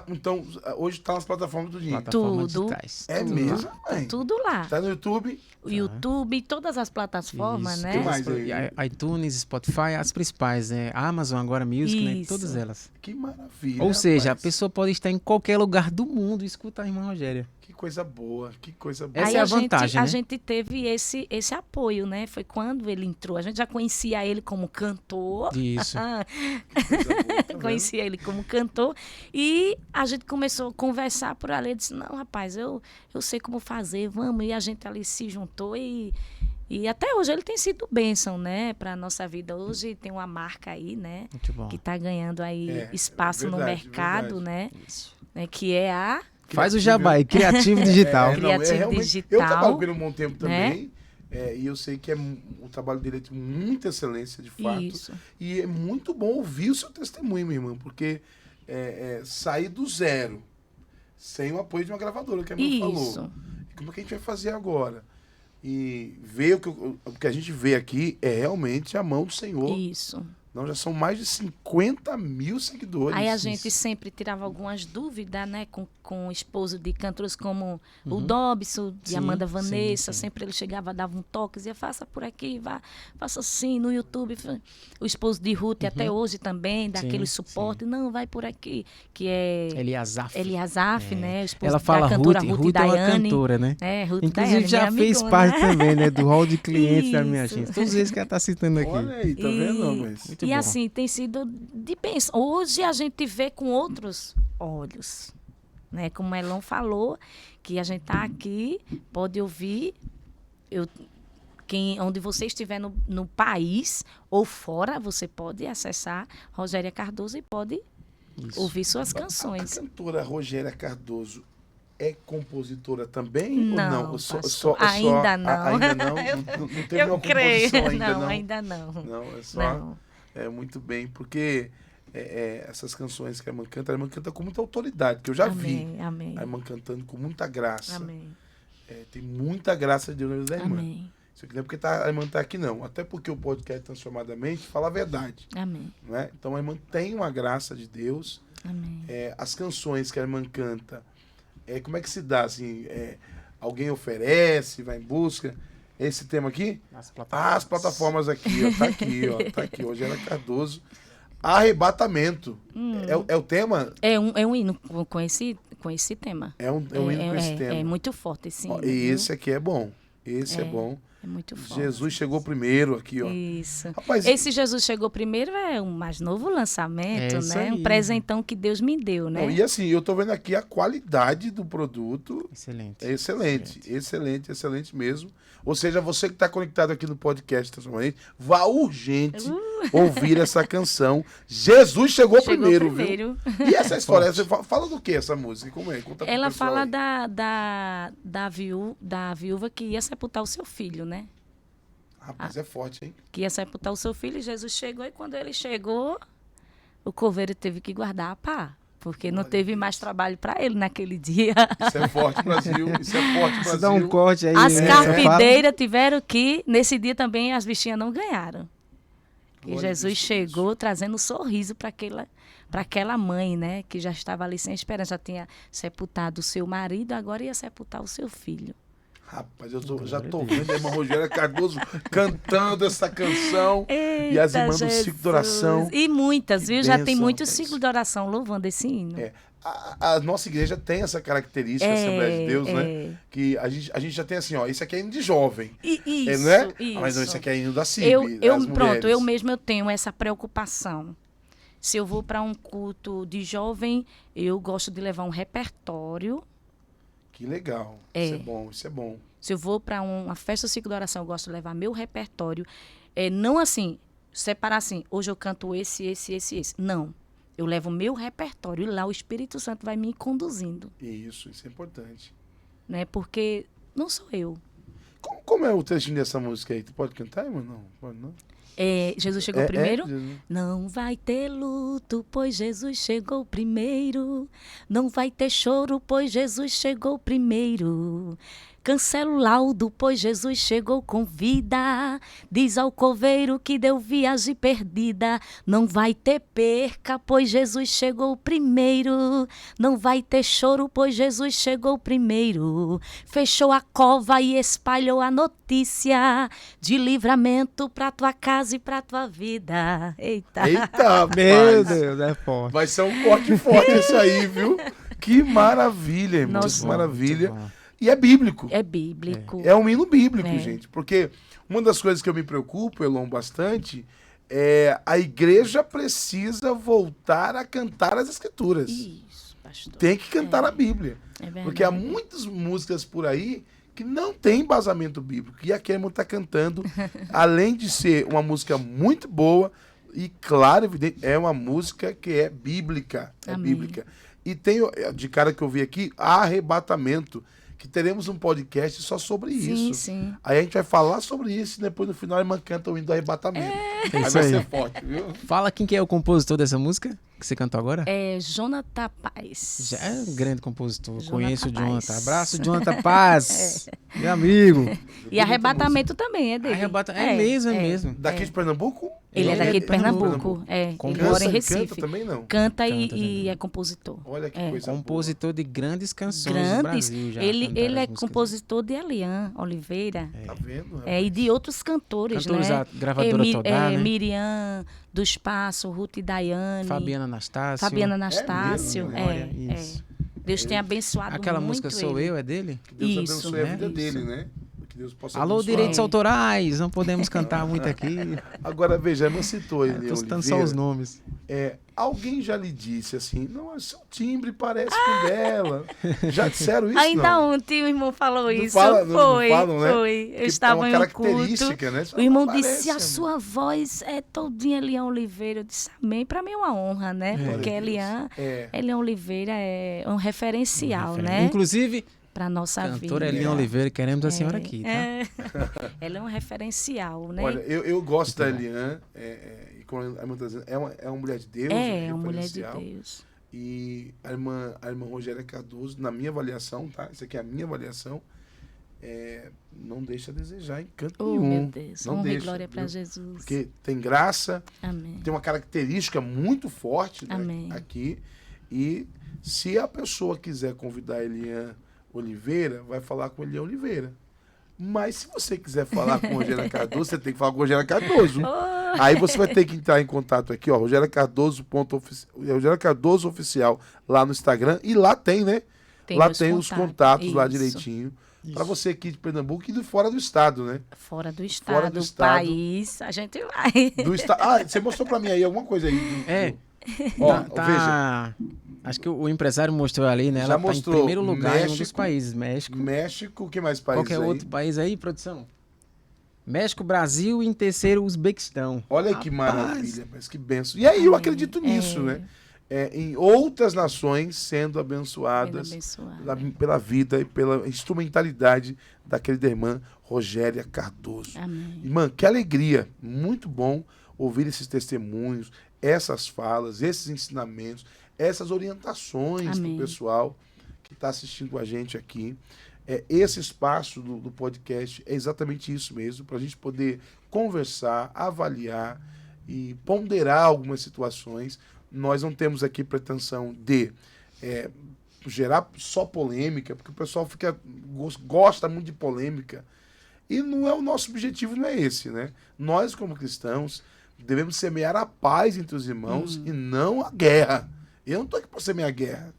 Então hoje está nas plataformas do dinheiro. Plataformas digitais. É mesmo? Tá tudo lá. Está no YouTube? O YouTube, todas as plataformas, Isso. né? Que mais aí? iTunes, Spotify, as principais, né? Amazon, agora Music, né? Todas elas. Que maravilha. Ou seja, a pessoa pode estar em qualquer lugar do mundo e escutar a irmã Rogéria. Que coisa boa, que coisa boa. Essa Aí é a vantagem, a né? gente teve esse apoio, né? Foi quando ele entrou. A gente já conhecia ele como cantor. Isso. Conhecia ele como cantor. E a gente começou a conversar por ali. Ele disse, não, rapaz, eu sei como fazer, vamos. E a gente ali se juntou e até hoje ele tem sido bênção, né? Para a nossa vida. Hoje tem uma marca aí, né? Muito bom. Que está ganhando aí espaço no mercado, né? Isso. Que é a... Faz o jabá, Criativo Digital. Criativo realmente, Digital. Eu trabalho com ele um bom tempo também. Né? E eu sei que o trabalho dele é de muita excelência, de fato. Isso. E é muito bom ouvir o seu testemunho, minha irmã, porque sair do zero, sem o apoio de uma gravadora, que a minha falou. Como é que a gente vai fazer agora? E ver o que a gente vê aqui é realmente a mão do Senhor. Isso. Não, já são mais de 50 mil seguidores. Aí a gente sempre tirava algumas dúvidas, né? Com o esposo de cantores como o Dobson e Sim, Amanda Vanessa. sim. Sempre ele chegava, dava um toque, dizia, faça por aqui, faça assim no YouTube. O esposo de Ruth até hoje também, dá Sim, aquele suporte. Não, vai por aqui. Que é Eliasaf, né? O esposo Ela fala da cantora Ruth, Ruth Ruth é uma Daiane. cantora, né? Ruth Inclusive Daiane, já minha fez amigona. parte também, né? Do hall de clientes da minha Isso. agência. Todos eles que ela tá citando aqui. Olha aí, tá vendo, mas... Muito E bom. assim, tem sido de bênção. Hoje a gente vê com outros olhos. Né? Como o Elon falou, que a gente está aqui, pode ouvir, onde você estiver no país ou fora, você pode acessar Rogéria Cardoso e pode ouvir suas canções. A cantora Rogéria Cardoso é compositora também? Não, ou não? pastor, ainda não. Ainda não? Não teve nenhuma composição ainda, não? Ainda não. Não, é só... muito bem, porque essas canções que a irmã canta com muita autoridade, que eu já vi. Amém. A irmã cantando com muita graça. Amém. Tem muita graça de Deus na vida da irmã. Amém. Isso aqui não é porque a irmã está aqui, não. Até porque o podcast Transformadamente fala a verdade. Amém. Não é? Então a irmã tem uma graça de Deus. Amém. As canções que a irmã canta, como é que se dá? Assim, alguém oferece, vai em busca. Esse tema aqui? As plataformas aqui, ó. Tá aqui, ó. Tá aqui. Rogéria Cardoso. Arrebatamento. É o tema? É um hino com esse tema. É um hino com esse tema. É muito forte esse hino. E esse aqui é bom. Esse é bom. É muito forte. Jesus chegou primeiro aqui, ó. Isso. Rapaz, esse Jesus chegou primeiro é um mais novo lançamento, né? Aí. Um presentão que Deus me deu, né? Não, e assim, eu tô vendo aqui a qualidade do produto. Excelente. É excelente mesmo. Ou seja, você que está conectado aqui no podcast Transformadamente, vá urgente ouvir essa canção. Jesus chegou primeiro, viu? E essa história, você fala do que essa música? Como é? Conta pro Ela pessoal fala aí. da viúva que ia sepultar o seu filho, né? Rapaz, é forte, hein? Que ia sepultar o seu filho, e Jesus chegou, e quando ele chegou, o coveiro teve que guardar a pá. Porque não teve mais trabalho para ele naquele dia. Isso é forte, Brasil. Isso é forte, Brasil. Você dá um corte aí. As né? carpideiras tiveram que, nesse dia também, as bichinhas não ganharam. E Jesus chegou trazendo um sorriso para aquela mãe, né? Que já estava ali sem esperança. Já tinha sepultado o seu marido, agora ia sepultar o seu filho. Rapaz, já tô vendo a irmã Rogéria Cardoso cantando essa canção. Eita, e as irmãs Jesus. do ciclo de oração. E muitas, Que viu? Já bênção, tem muitos rapaz. ciclos de oração louvando esse hino. A nossa igreja tem essa característica, a Assembleia de Deus, né? Que a gente já tem assim, ó, esse aqui é hino de jovem. Isso, né? isso. Mas não, esse aqui é hino da CIB, Pronto, eu mesma eu tenho essa preocupação. Se eu vou para um culto de jovem, eu gosto de levar um repertório. Que legal. Isso é bom. Se eu vou para uma festa do ciclo de oração, eu gosto de levar meu repertório. Não assim, separar assim, hoje eu canto esse. Não. Eu levo o meu repertório e lá o Espírito Santo vai me conduzindo. Isso é importante. Né? Porque não sou eu. Como é o trechinho dessa música aí? Tu pode cantar, irmão? Não, pode não. Jesus chegou primeiro? Jesus. Não vai ter luto, pois Jesus chegou primeiro. Não vai ter choro, pois Jesus chegou primeiro. Cancela o laudo, pois Jesus chegou com vida. Diz ao coveiro que deu viagem perdida. Não vai ter perca, pois Jesus chegou primeiro. Não vai ter choro, pois Jesus chegou primeiro. Fechou a cova e espalhou a notícia de livramento pra tua casa e pra tua vida. Eita. Eita, Meu rapaz. Deus, é forte. Vai ser um corte forte esse aí, viu? Que maravilha, irmão. Nossa. Que maravilha. Muito bom. E é bíblico. É bíblico. É um hino bíblico, É. gente. Porque uma das coisas que eu me preocupo, Elon, bastante, é a igreja precisa voltar a cantar as escrituras. Isso, pastor. Tem que cantar a Bíblia. É verdade. Porque há muitas músicas por aí que não tem embasamento bíblico. E a Cameron está cantando, além de ser uma música muito boa, e claro, evidente, é uma música que é bíblica. É Amém. bíblica. E tem, de cara que eu vi aqui, arrebatamento, que teremos um podcast só sobre Sim, isso. sim. Aí a gente vai falar sobre isso e depois no final a irmã canta o hino do arrebatamento. Aí isso vai aí. ser forte, viu? Fala quem que é o compositor dessa música que você cantou agora. É Jonathan Paz. Já é um grande compositor. Jonathan Conheço o Paz. Jonathan. Abraço, Jonathan Paz. Meu amigo. E Arrebatamento também é dele. É mesmo. Daqui de Pernambuco? Ele é Não, daqui de Pernambuco. Pernambuco. Ele Canta- mora em Canta Recife. também não? Canta Canta e também. é compositor. Olha que É. coisa Compositor de grandes canções do Grandes. Brasil. Já Ele cantaram é as músicas. compositor de Elian Oliveira. boa. Tá vendo? E de outros cantores, Cantores né? da gravadora Todá, né? Miriam do Espaço, Ruth e Daiane. Fabiana Anastácio. Fabiana Anastácio. mesmo? Olha, isso. Deus tem abençoado Aquela muito música Sou ele. Eu é dele? Que Deus Isso, abençoe a né? vida Isso. dele, né? Que Deus possa Alô, abençoar. direitos autorais, não podemos cantar muito aqui. Agora, veja, não citou ele, Tô citando Oliveira. só os nomes. Alguém já lhe disse assim, não, seu timbre parece com dela. Já disseram isso, Ainda não? ontem o irmão falou Não isso. fala- não foi, falam, né? foi. Eu Porque estava é em uma um culto. característica, né? Você O fala, irmão parece, disse, a amor. sua voz é todinha Elian Oliveira. Eu disse, amém. Para mim é uma honra, né? Porque Glória a Deus. Elian É. Oliveira é um referencial, né? Inclusive, Para nossa cantora vida. Elian Oliveira, queremos a senhora aqui, tá? Ela é um referencial, né? Olha, eu gosto da Elian, e como a irmã tá dizendo, é uma mulher de Deus, é uma mulher de referencial. Deus. E a irmã Rogéria Cardoso, na minha avaliação, tá? Isso aqui é a minha avaliação, não deixa a desejar em canto Oh, nenhum. meu Deus. Não Honra e deixa, glória para viu? Jesus. Porque tem graça, Amém. tem uma característica muito forte, né, Amém. aqui. E se a pessoa quiser convidar a Elian Oliveira, vai falar com Elian Oliveira. Mas se você quiser falar com a Rogéria Cardoso, você tem que falar com a Rogéria Cardoso. Aí você vai ter que entrar em contato aqui, ó, Rogéria Cardoso Oficial lá no Instagram. E lá tem, né? Tem lá meus tem os contatos lá Isso. direitinho. Para você aqui de Pernambuco e de fora do estado, né? Fora do Fora estado, do do estado. país, a gente vai. Você mostrou para mim aí alguma coisa aí. Ó, veja. Acho que o empresário mostrou ali, né? Já Ela tá em mostrou primeiro lugar em um dos México, países. México. México, que mais países Qualquer aí? outro país aí, produção? México, Brasil e em terceiro, Uzbequistão. Olha que maravilha, mas que benção. E aí eu acredito nisso, né? Em outras nações sendo abençoadas pela vida e pela instrumentalidade da querida irmã Rogéria Cardoso. Amém. Irmã, que alegria, muito bom ouvir esses testemunhos, essas falas, esses ensinamentos, essas orientações para o pessoal que está assistindo a gente aqui. Esse espaço do podcast é exatamente isso mesmo, para a gente poder conversar, avaliar e ponderar algumas situações. Nós não temos aqui pretensão de gerar só polêmica, porque o pessoal gosta muito de polêmica. E não é o nosso objetivo, não é esse, né? Nós, como cristãos, devemos semear a paz entre os irmãos e não a guerra. Eu não estou aqui para semear a guerra.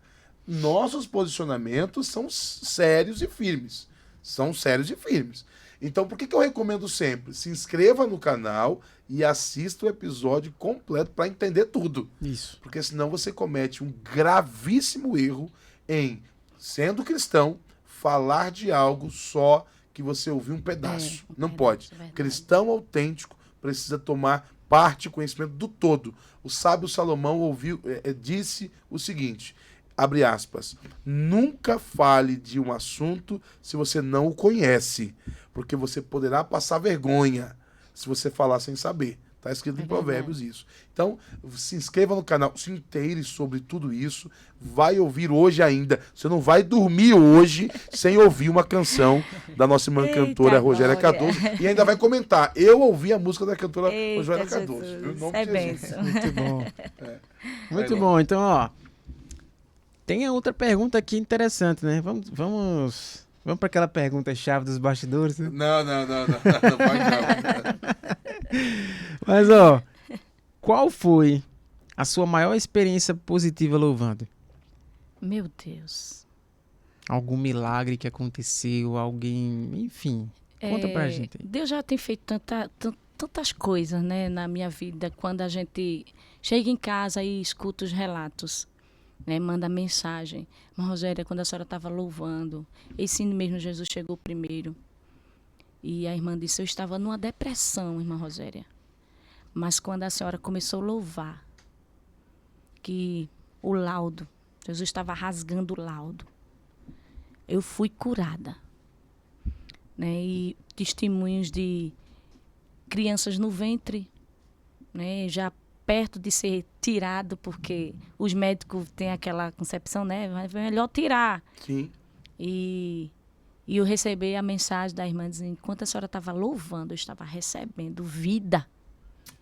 Nossos posicionamentos são sérios e firmes. São sérios e firmes. Então, por que eu recomendo sempre? Se inscreva no canal e assista o episódio completo para entender tudo. Isso. Porque senão você comete um gravíssimo erro em, sendo cristão, falar de algo só que você ouviu um pedaço. Não pode. Cristão autêntico precisa tomar parte e conhecimento do todo. O sábio Salomão disse o seguinte, abre aspas, nunca fale de um assunto se você não o conhece, porque você poderá passar vergonha se você falar sem saber. Está escrito em Provérbios isso. Então, se inscreva no canal, se inteire sobre tudo isso, vai ouvir hoje ainda. Você não vai dormir hoje sem ouvir uma canção da nossa irmã cantora Rogéria Cardoso e ainda vai comentar. Eu ouvi a música da cantora Rogéria Cardoso. Viu? Em nome de Jesus. Bênção. Muito bom. Muito bom. Então, ó, tem a outra pergunta aqui interessante, né? Vamos para aquela pergunta chave dos bastidores, né? Não vai não. Mas, ó, qual foi a sua maior experiência positiva louvando? Meu Deus. Algum milagre que aconteceu, alguém, enfim, conta pra gente aí. Deus já tem feito tantas coisas, né, na minha vida, quando a gente chega em casa e escuta os relatos, né, manda mensagem. Mas, Rogéria, quando a senhora estava louvando, esse mesmo Jesus chegou primeiro. E a irmã disse, eu estava numa depressão, irmã Rogéria. Mas quando a senhora começou a louvar, que o laudo, Jesus estava rasgando o laudo. eu fui curada. Né? E testemunhos de crianças no ventre, né? Já perto de ser tirado, porque os médicos têm aquela concepção, né? Mas é melhor tirar. Sim. E eu recebi a mensagem da irmã dizendo, enquanto a senhora estava louvando, eu estava recebendo vida.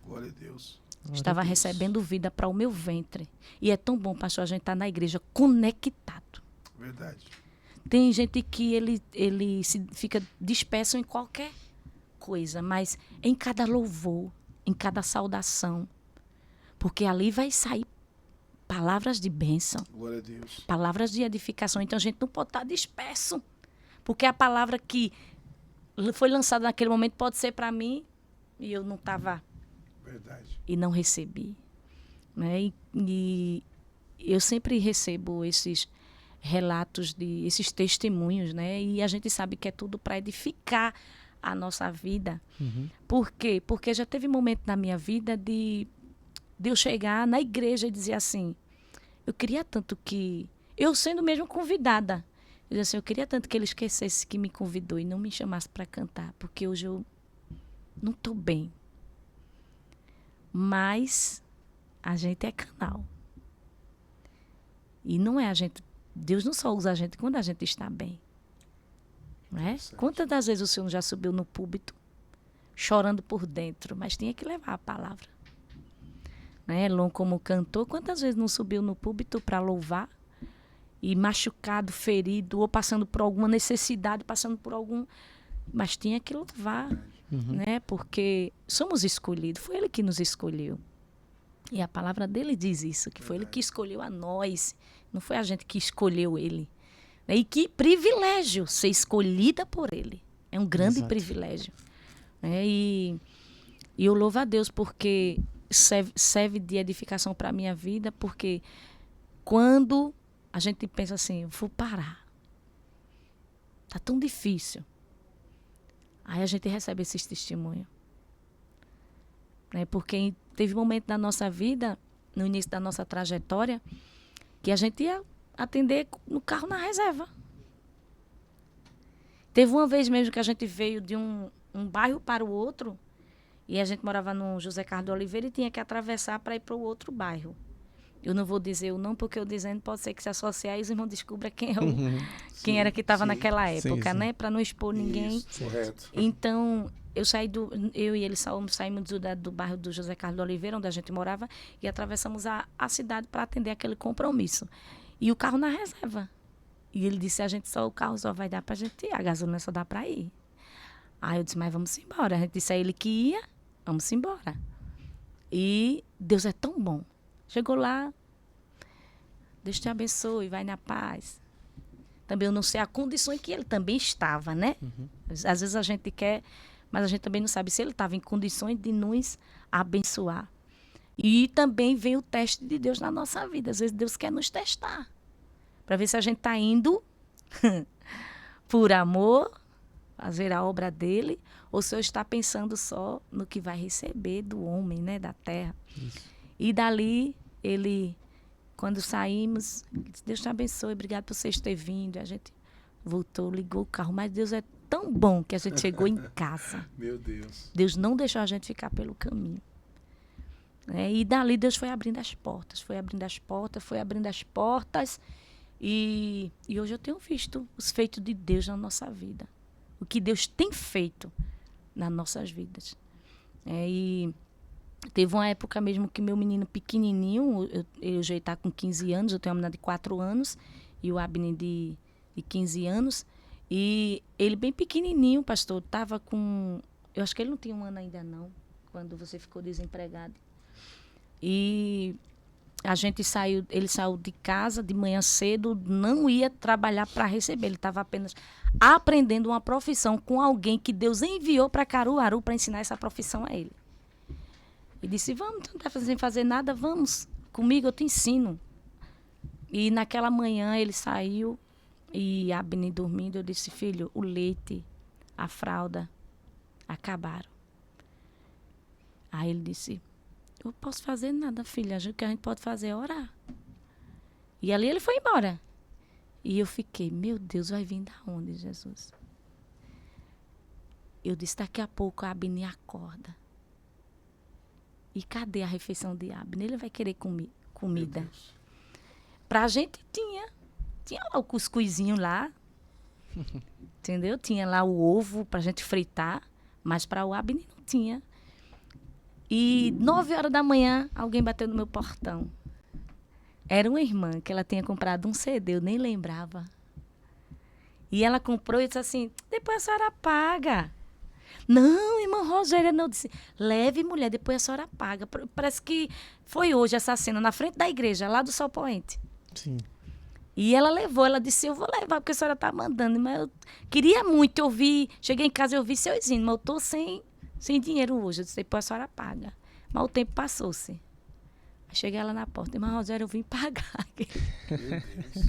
Glória a Deus. Estava recebendo vida para o meu ventre. E é tão bom, pastor, a gente estar na igreja conectado. Verdade. Tem gente que ele fica disperso em qualquer coisa, mas em cada louvor, em cada saudação, porque ali vai sair palavras de bênção, Glória a Deus. palavras de edificação. Então a gente não pode estar disperso, porque a palavra que foi lançada naquele momento pode ser para mim e eu não estava. Verdade. E não recebi. Né? E eu sempre recebo esses relatos, esses testemunhos, né? E a gente sabe que é tudo para edificar a nossa vida. Uhum. Por quê? Porque já teve momento na minha vida de eu chegar na igreja e dizer assim, eu queria tanto que, eu sendo mesmo convidada, eu dizia assim, eu queria tanto que ele esquecesse que me convidou e não me chamasse para cantar, porque hoje eu não estou bem. Mas a gente é canal. E não é a gente... Deus não só usa a gente quando a gente está bem. Não é? Quantas das vezes o Senhor já subiu no púlpito chorando por dentro, mas tinha que levar a palavra. Né? Elon, como cantor, quantas vezes não subiu no púlpito para louvar e machucado, ferido, ou passando por alguma necessidade, passando por algum... Mas tinha que louvar. Né? Porque somos escolhidos, foi ele que nos escolheu. E a palavra dele diz isso, que foi ele que escolheu a nós, não foi a gente que escolheu ele. E que privilégio ser escolhida por ele. É um grande privilégio. E eu louvo a Deus porque serve de edificação para a minha vida, porque quando a gente pensa assim, eu vou parar, tá tão difícil. Aí a gente recebe esses testemunhos. Né? Porque teve um momento da nossa vida, no início da nossa trajetória, que a gente ia atender no carro na reserva. Teve uma vez mesmo que a gente veio de um bairro para o outro, e a gente morava no José Carlos de Oliveira e tinha que atravessar para ir para o outro bairro. Eu não vou dizer o nome, porque eu dizendo pode ser que se associar e os irmãos descubram quem era que estava naquela época, né? Para não expor ninguém. Isso, correto. Então, eu e ele saímos do bairro do José Carlos de Oliveira, onde a gente morava, e atravessamos a cidade para atender aquele compromisso. E o carro na reserva. E ele disse, o carro só vai dar para a gente ir, a gasolina só dá para ir. Aí eu disse, mas vamos embora. A gente disse a ele que ia, vamos embora. E Deus é tão bom. Chegou lá, Deus te abençoe, vai na paz. Também eu não sei a condição em que ele também estava, né? Às vezes a gente quer, mas a gente também não sabe se ele estava em condições de nos abençoar. E também vem o teste de Deus na nossa vida. Às vezes Deus quer nos testar, para ver se a gente está indo por amor, fazer a obra dele, ou se eu está pensando só no que vai receber do homem, né, da terra. Isso. E dali, quando saímos, disse, Deus te abençoe, obrigado por vocês terem vindo. A gente voltou, ligou o carro, mas Deus é tão bom que a gente chegou em casa. Meu Deus. Deus não deixou a gente ficar pelo caminho. E dali Deus foi abrindo as portas, foi abrindo as portas. E hoje eu tenho visto os feitos de Deus na nossa vida. O que Deus tem feito nas nossas vidas. E teve uma época mesmo que meu menino pequenininho, eu já está com 15 anos, eu tenho uma menina de 4 anos e o Abner de 15 anos. E ele bem pequenininho, pastor, estava com... Eu acho que ele não tinha 1 ano ainda não, quando você ficou desempregado. E ele saiu de casa de manhã cedo, não ia trabalhar para receber, ele estava apenas aprendendo uma profissão com alguém que Deus enviou para Caruaru para ensinar essa profissão a ele. E disse, vamos, tu não está sem fazer nada, vamos, comigo eu te ensino. E naquela manhã ele saiu e a Abner dormindo, eu disse, filho, o leite, a fralda, acabaram. Aí ele disse, eu não posso fazer nada, filha, o que a gente pode fazer é orar. E ali ele foi embora. E eu fiquei, meu Deus, vai vir da onde, Jesus? Eu disse, daqui a pouco a Abner acorda. E cadê a refeição de Abner? Ele vai querer comida. Pra gente tinha lá o cuscuzinho lá, entendeu? Tinha lá o ovo pra gente fritar, mas para o Abner não tinha. E 9 horas da manhã, alguém bateu no meu portão. Era uma irmã que ela tinha comprado um CD, eu nem lembrava. E ela comprou e disse assim, depois a senhora paga. Não, irmã Rogéria, não. Disse, leve, mulher, depois a senhora paga. Parece que foi hoje essa cena, na frente da igreja, lá do Sol Poente. Sim. E ela levou, ela disse, eu vou levar, porque a senhora está mandando. Mas eu queria muito ouvir, cheguei em casa e ouvi seus hinos, mas eu estou sem dinheiro hoje. Eu disse, depois a senhora paga. Mas o tempo passou-se. Aí cheguei lá na porta, irmã Rogéria, eu vim pagar. Meu Deus.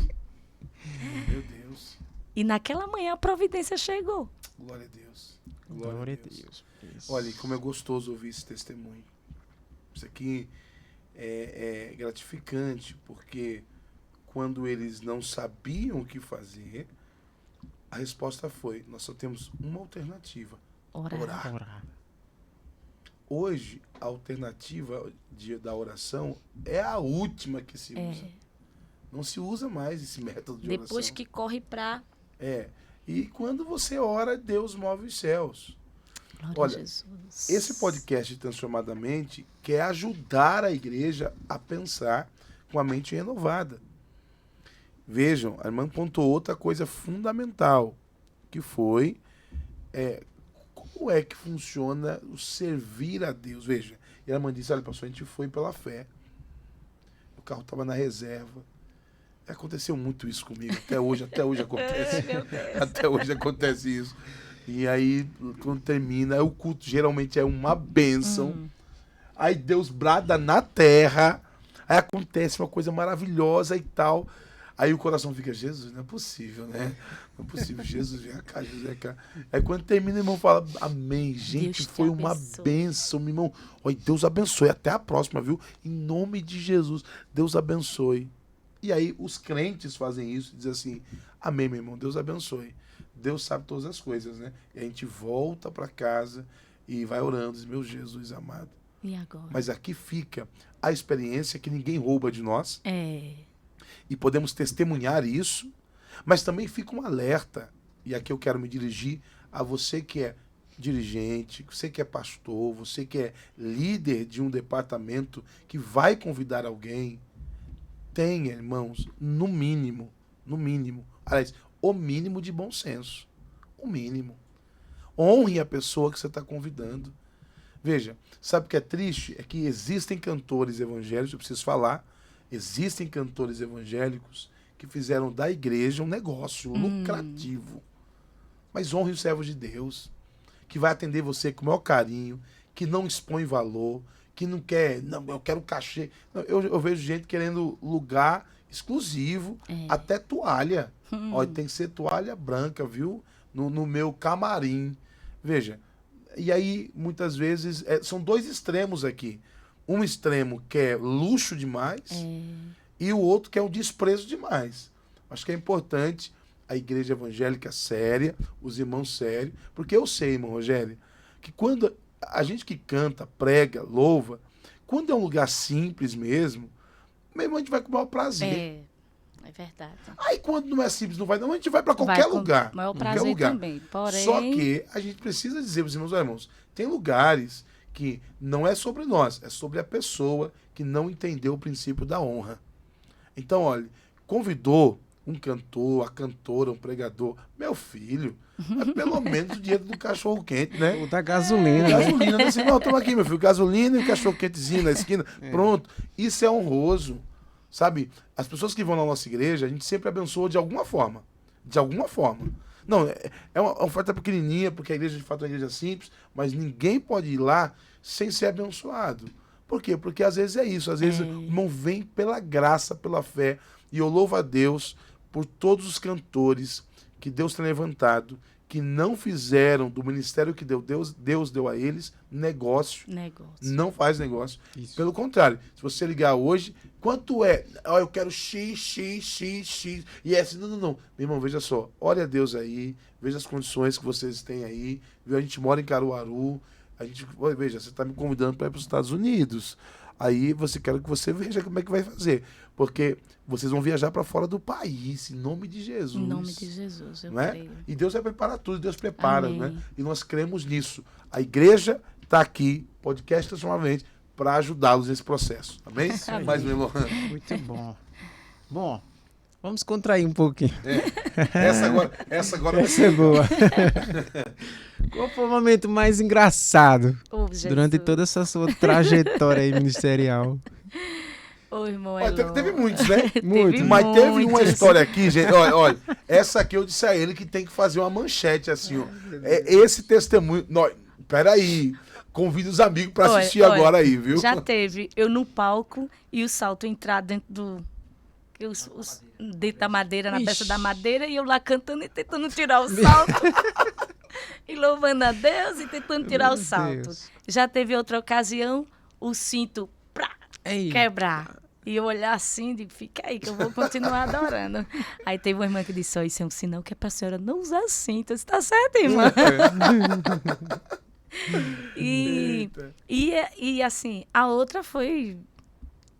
Meu Deus. E naquela manhã a providência chegou. Glória a Deus. Glória a Deus. Olha, como é gostoso ouvir esse testemunho. Isso aqui é gratificante, porque quando eles não sabiam o que fazer, a resposta foi, nós só temos uma alternativa. Orar. Hoje, a alternativa da oração é a última que se usa. Não se usa mais esse método de oração. Depois que corre para... E quando você ora, Deus move os céus. Glória Olha, a Jesus. esse podcast Transformadamente quer ajudar a igreja a pensar com a mente renovada. Vejam, a irmã pontuou outra coisa fundamental, que foi como é que funciona o servir a Deus. Veja, e a irmã disse, olha, pastor, a gente foi pela fé. O carro estava na reserva. Aconteceu muito isso comigo, até hoje acontece. Até hoje acontece isso. E aí, quando termina, o culto geralmente é uma bênção. Aí Deus brada na terra, aí acontece uma coisa maravilhosa e tal. Aí o coração fica, Jesus, não é possível, né? Não é possível, Jesus, vem cá, Jesus, vem cá. Aí quando termina, o irmão fala, amém, gente, foi uma bênção, meu irmão. Oi, Deus abençoe, até a próxima, viu? Em nome de Jesus, Deus abençoe. E aí os crentes fazem isso, dizem assim, amém, meu irmão, Deus abençoe. Deus sabe todas as coisas, né? E a gente volta para casa e vai orando, diz, meu Jesus amado. E agora? Mas aqui fica a experiência que ninguém rouba de nós. E podemos testemunhar isso, mas também fica um alerta. E aqui eu quero me dirigir a você que é dirigente, você que é pastor, você que é líder de um departamento que vai convidar alguém. Tenha, irmãos, no mínimo, aliás, o mínimo de bom senso. O mínimo. Honre a pessoa que você está convidando. Veja, sabe o que é triste? É que existem cantores evangélicos, eu preciso falar, existem cantores evangélicos que fizeram da igreja um negócio lucrativo. Mas honre os servos de Deus, que vai atender você com o maior carinho, que não expõe valor, que não quer, não, eu quero cachê. Não, eu vejo gente querendo lugar exclusivo, até toalha. Olha, tem que ser toalha branca, viu? No meu camarim. Veja, e aí, muitas vezes, são dois extremos aqui. Um extremo que é luxo demais e o outro que é um desprezo demais. Acho que é importante a igreja evangélica séria, os irmãos sérios, porque eu sei, irmão Rogério, que quando a gente que canta, prega, louva, quando é um lugar simples mesmo, meu irmão, a gente vai com o maior prazer. É verdade. Aí quando não é simples, não vai não, a gente vai para qualquer lugar. Maior prazer também. Porém... Só que a gente precisa dizer para os irmãos, irmãos, tem lugares que não é sobre nós, é sobre a pessoa que não entendeu o princípio da honra. Então, olha, convidou um cantor, a cantora, um pregador, meu filho, é pelo menos o dinheiro do cachorro quente, né? O da gasolina, né? Gasolina, né? Assim, não, toma aqui, meu filho, gasolina e um cachorro quentezinho na esquina, pronto. Isso é honroso, sabe? As pessoas que vão na nossa igreja, a gente sempre abençoa de alguma forma. De alguma forma. Não, é uma oferta pequenininha, porque a igreja de fato é uma igreja simples, mas ninguém pode ir lá sem ser abençoado. Por quê? Porque às vezes é isso. Às vezes o irmão vem pela graça, pela fé. E eu louvo a Deus por todos os cantores que Deus tem levantado, que não fizeram do ministério que Deus deu a eles negócio. Não faz negócio. Isso. Pelo contrário, se você ligar hoje, quanto é? Eu quero X. E é assim, não. Meu irmão, veja só. Ore a Deus aí, veja as condições que vocês têm aí. A gente mora em Caruaru. Veja, você está me convidando para ir para os Estados Unidos. Aí quero que você veja como é que vai fazer. Porque vocês vão viajar para fora do país, em nome de Jesus. Em nome de Jesus, eu creio. E Deus vai preparar tudo, Deus prepara, Amém. né? E nós cremos nisso. A igreja está aqui, podcast Transformamente, para ajudá-los nesse processo. Amém? Amém. Mas, meu irmão. Muito bom. Bom, vamos contrair um pouquinho. Essa agora Essa é boa. Qual foi o momento mais engraçado durante toda essa sua trajetória aí ministerial? Ô, irmão, Olha, teve muitos, né? Muitos. Mas teve uma história aqui, gente. Olha, essa aqui eu disse a ele que tem que fazer uma manchete assim, ó. Esse testemunho. Peraí. Convido os amigos para assistir agora aí, viu? Já teve eu no palco e o salto entrar dentro do. Dentro da madeira, na peça da madeira, e eu lá cantando e tentando tirar o salto. E louvando a Deus e tentando tirar o salto. Deus. Já teve outra ocasião, o cinto quebrar. E eu olhar assim, digo, fica aí que eu vou continuar adorando. Aí teve uma irmã que disse, isso é um sinal que é pra senhora não usar cinto. Eu disse, tá certo, irmã. E assim, a outra foi...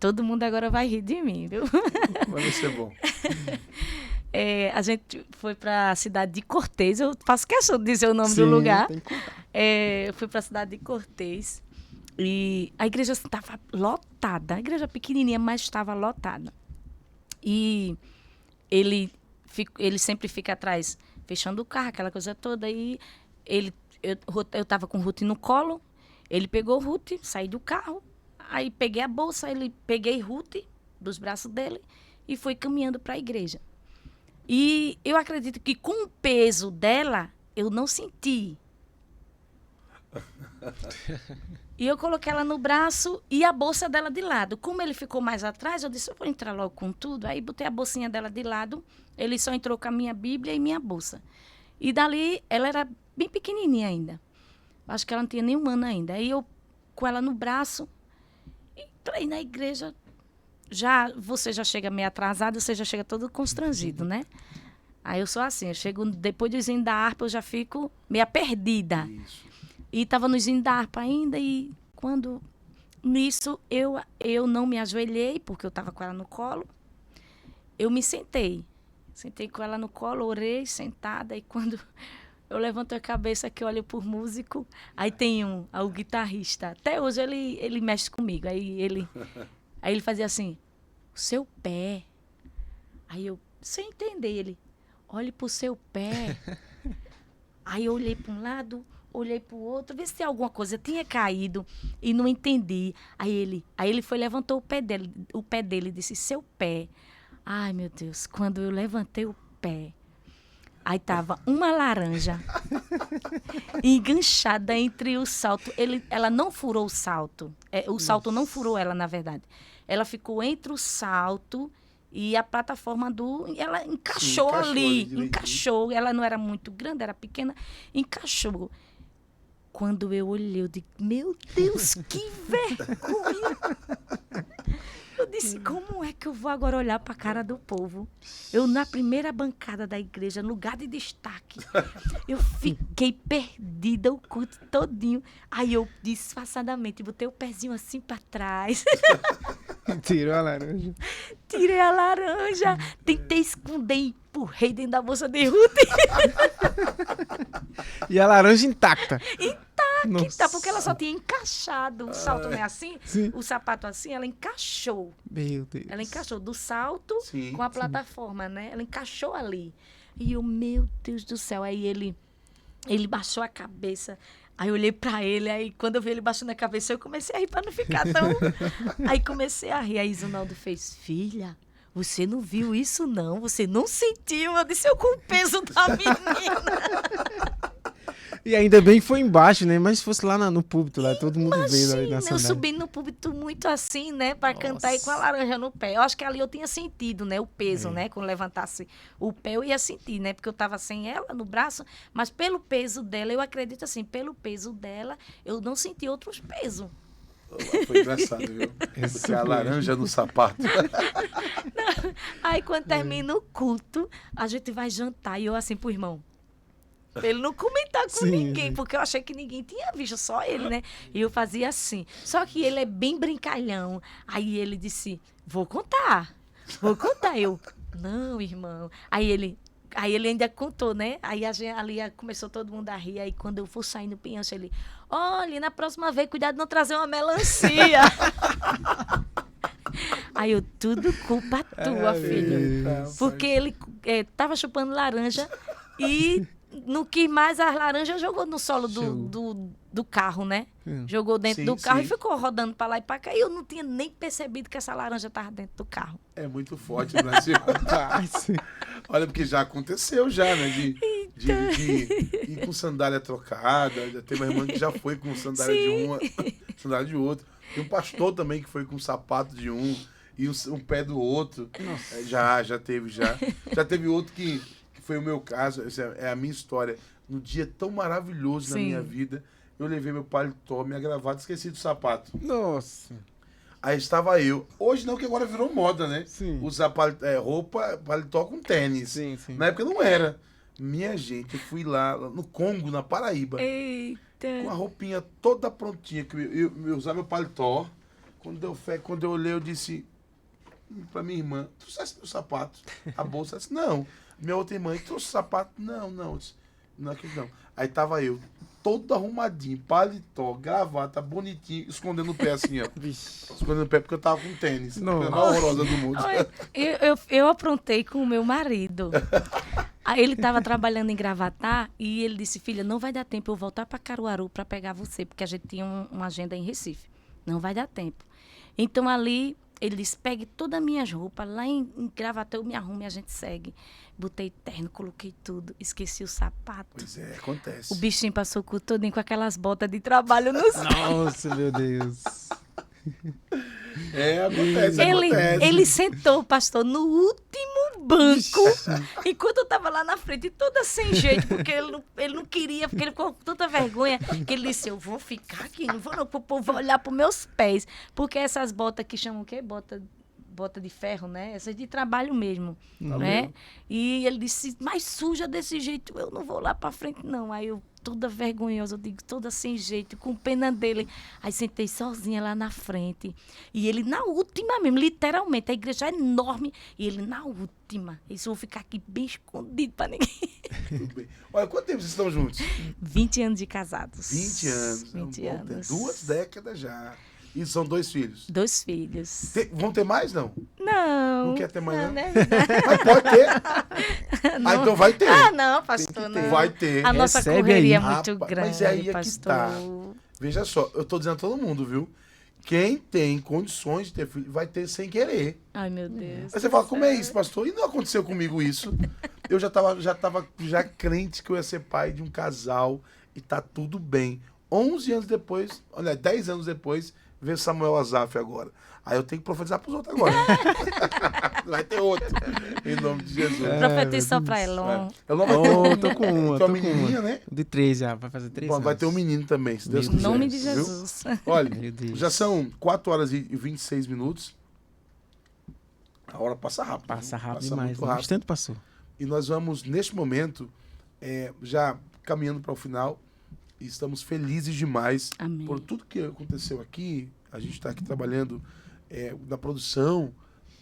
Todo mundo agora vai rir de mim, viu? Vai ser bom. A gente foi para a cidade de Cortez. Eu faço questão de dizer o nome do Sim, lugar. tem que contar. Eu fui para a cidade de Cortez e a igreja estava lotada. A igreja pequenininha, mas estava lotada. E ele sempre fica atrás, fechando o carro, aquela coisa toda. E eu estava com o Ruth no colo. Ele pegou o Ruth, saí do carro. Aí peguei a bolsa, peguei Ruth dos braços dele e fui caminhando para a igreja. E eu acredito que com o peso dela, eu não senti. E eu coloquei ela no braço e a bolsa dela de lado. Como ele ficou mais atrás, eu disse, eu vou entrar logo com tudo. Aí botei a bolsinha dela de lado, ele só entrou com a minha Bíblia e minha bolsa. E dali, ela era bem pequenininha ainda. Acho que ela não tinha nem um ano ainda. Aí eu, com ela no braço, entrei na igreja. Você já chega meio atrasado, você já chega todo constrangido, né? Aí eu sou assim, eu chego depois do hino da harpa, eu já fico meio perdida. Isso. E estava no hino da harpa ainda, e quando nisso eu não me ajoelhei, porque eu estava com ela no colo. Eu me sentei com ela no colo, orei, sentada, e quando eu levanto a cabeça que olho por músico, aí tem o guitarrista. Até hoje ele mexe comigo, aí ele fazia assim, o seu pé. Aí eu, sem entender, ele, olhe pro seu pé. Aí eu olhei para um lado, olhei para o outro, ver se tem alguma coisa. Eu tinha caído e não entendi. Aí ele foi, levantou o pé dele e disse, seu pé. Ai, meu Deus, quando eu levantei o pé, aí tava uma laranja enganchada entre o salto. Ela não furou o salto. O salto não furou ela, na verdade. Ela ficou entre o salto e a plataforma ela encaixou ali. Encaixou. Ela não era muito grande, era pequena. Encaixou. Quando eu olhei, eu digo, meu Deus, que vergonha. Eu disse, como é que eu vou agora olhar para a cara do povo? Eu, na primeira bancada da igreja, no lugar de destaque, eu fiquei perdida o culto todinho. Aí eu, disfarçadamente, botei o pezinho assim para trás. Tirou a laranja. Tirei a laranja. Tentei esconder e empurrei dentro da bolsa de Ruth. E a laranja intacta. Intacta, porque ela só tinha encaixado. O salto não é assim? Sim. O sapato assim, ela encaixou. Meu Deus. Ela encaixou do salto Sim, com a plataforma, né? Ela encaixou ali. E eu, meu Deus do céu. Aí ele baixou a cabeça. Aí eu olhei pra ele. Aí quando eu vi ele baixando a cabeça, eu comecei a rir pra não ficar tão... Aí comecei a rir. Aí Isunaldo fez, filha, você não viu isso não? Você não sentiu? Eu disse, eu com o peso da menina. E ainda bem que foi embaixo, né? Mas se fosse lá no púlpito, lá, todo mundo veio ali na Imagina, eu sandália. subindo no púlpito muito assim, né? Pra cantar e com a laranja no pé. Eu acho que ali eu tinha sentido, né? O peso, né? Quando levantasse o pé, eu ia sentir, né? Porque eu tava sem ela no braço. Mas pelo peso dela, eu acredito assim, pelo peso dela, eu não senti outros pesos. Foi engraçado, viu? Porque a laranja no sapato. Aí quando termina o culto, a gente vai jantar. E eu assim pro irmão. Pra ele não comentar com ninguém, porque eu achei que ninguém tinha visto, só ele, né? E eu fazia assim. Só que ele é bem brincalhão. Aí ele disse, vou contar. Eu, não, irmão. Aí ele ainda contou, né? Aí ali começou todo mundo a rir. Aí quando eu for sair no pinhanço, ele, olha, na próxima vez, cuidado de não trazer uma melancia. Aí eu, tudo culpa tua, filho. Porque ele tava chupando laranja e não quis mais as laranjas, jogou no solo do carro, né? Jogou dentro do carro e ficou rodando pra lá e pra cá. E eu não tinha nem percebido que essa laranja tava dentro do carro. É muito forte no Brasil. Olha, porque já aconteceu já, né? De ir com sandália trocada. Já tem uma irmã que já foi com sandália de uma, sandália de outra. Tem um pastor também que foi com sapato de um e um pé do outro. Já teve. Já teve outro que foi o meu caso, essa é a minha história. No dia tão maravilhoso na minha vida, eu levei meu paletó, minha gravata, esqueci do sapato. Nossa. Aí estava eu. Hoje não, que agora virou moda, né? Sim. Usar roupa, paletó com tênis. Sim. Na época não era. Minha gente, eu fui lá no Congo, na Paraíba. Eita. Com a roupinha toda prontinha, que eu usava meu paletó. Quando eu olhei, eu disse pra minha irmã, trouxesse meu sapato? A bolsa disse, não. Minha outra irmã, trouxe o sapato? Não. Não é que não. Aí tava eu, todo arrumadinho, paletó, gravata, bonitinho, escondendo o pé assim, ó. Escondendo o pé porque eu tava com tênis. Foi a mais horrorosa do mundo. Eu aprontei com o meu marido. Aí ele estava trabalhando em Gravatá e ele disse, filha, não vai dar tempo eu voltar para Caruaru para pegar você, porque a gente tinha uma agenda em Recife. Não vai dar tempo. Então ali ele disse, pegue todas as minhas roupas, lá em Gravatá eu me arrumo e a gente segue. Botei terno, coloquei tudo, esqueci o sapato. Pois é, acontece. O bichinho passou o cu todinho com aquelas botas de trabalho nos Nossa, meu Deus. Acontece. Ele sentou, pastor, no último banco, enquanto eu estava lá na frente, toda sem jeito, porque ele não queria, porque ele ficou com tanta vergonha, que ele disse, eu vou ficar aqui, não vou o povo vai olhar para os meus pés, porque essas botas que chamam o quê? Bota de ferro, né? Essas de trabalho mesmo, né? E ele disse, mas suja desse jeito, eu não vou lá para frente, não. Aí eu, toda vergonhosa, eu digo, toda sem jeito, com pena dele. Aí sentei sozinha lá na frente. E ele na última mesmo, literalmente, a igreja é enorme. E ele na última. Isso eu vou ficar aqui bem escondido para ninguém. Tudo bem. Olha, quanto tempo vocês estão juntos? 20 anos de casados. 20 anos. 20 anos. 2 décadas já. E são 2 filhos. 2 filhos. Vão ter mais, não? Não. Não quer ter mais, não? Né? Mas pode ter. Não. Então vai ter. Ah, não, pastor, não. Vai ter. A nossa Recebe correria aí. é muito Rapaz, grande, mas aí é que pastor. tá. Veja só, eu tô dizendo a todo mundo, viu? Quem tem condições de ter filho, vai ter sem querer. Ai, meu Deus. Aí você fala, como é isso, pastor? E não aconteceu comigo isso. Eu já tava crente que eu ia ser pai de um casal e tá tudo bem. 11 anos depois, olha, 10 anos depois, veio Samuel Azaf agora. Aí eu tenho que profetizar pros outros agora. Vai ter outro. Em nome de Jesus. Profetiza só pra Elon. Elon vai ter Tô com uma, tem uma menininha, né? De 3 já, vai fazer 3 Bom, anos. vai ter um menino também, se Deus Em quiser. nome de viu? Jesus. Olha, Meu Deus. já são 4 horas e 26 minutos. A hora passa rápido. Passa viu? rápido Passa demais. muito Um rápido. instante passou. E nós vamos, neste momento, já caminhando para o final. E estamos felizes demais Amém. por tudo que aconteceu aqui. A gente está aqui trabalhando na produção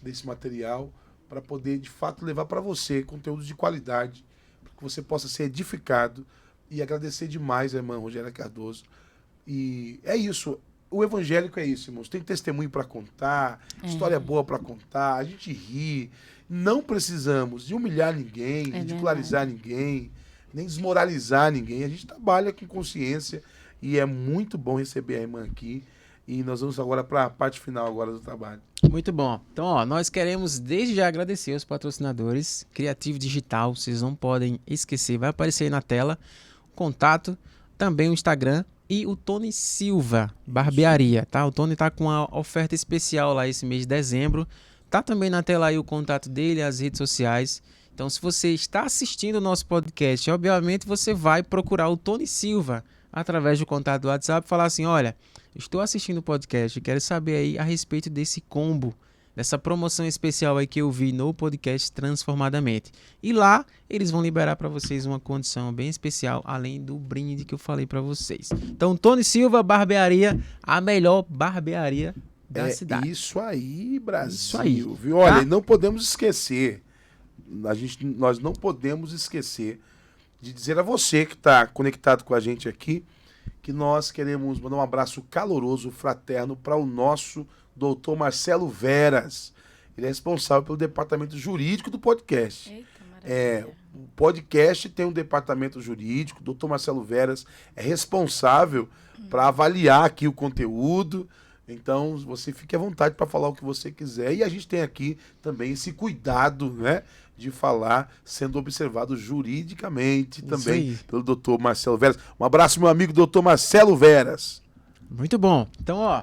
desse material para poder, de fato, levar para você conteúdo de qualidade, para que você possa ser edificado e agradecer demais a irmã Rogéria Cardoso. E é isso. O evangélico é isso, irmãos. Tem testemunho para contar, história boa para contar, a gente ri. Não precisamos de humilhar ninguém, ridicularizar ninguém, nem desmoralizar ninguém. A gente trabalha com consciência e é muito bom receber a irmã aqui. E nós vamos agora para a parte final agora do trabalho. Muito bom. Então, ó, nós queremos desde já agradecer aos patrocinadores. Criativo Digital, vocês não podem esquecer, vai aparecer aí na tela. contato, também o Instagram e o Tony Silva Barbearia, tá? O Tony tá com uma oferta especial lá esse mês de dezembro. Tá também na tela aí o contato dele, as redes sociais. Então, se você está assistindo o nosso podcast, obviamente você vai procurar o Tony Silva através do contato do WhatsApp e falar assim, olha, estou assistindo o podcast e quero saber aí a respeito desse combo, dessa promoção especial aí que eu vi no podcast Transformadamente. E lá eles vão liberar para vocês uma condição bem especial, além do brinde que eu falei para vocês. Então, Tony Silva Barbearia, a melhor barbearia da cidade. Isso aí, Brasil. Isso aí. Viu? Olha, Tá? não podemos esquecer, nós não podemos esquecer de dizer a você que está conectado com a gente aqui, que nós queremos mandar um abraço caloroso, fraterno, para o nosso doutor Marcelo Veras. Ele é responsável pelo departamento jurídico do podcast. Eita, maravilha. O podcast tem um departamento jurídico, o doutor Marcelo Veras é responsável para avaliar aqui o conteúdo. Então, você fique à vontade para falar o que você quiser. E a gente tem aqui também esse cuidado, né, de falar sendo observado juridicamente também pelo doutor Marcelo Veras. Um abraço, meu amigo doutor Marcelo Veras. Muito bom. Então, ó,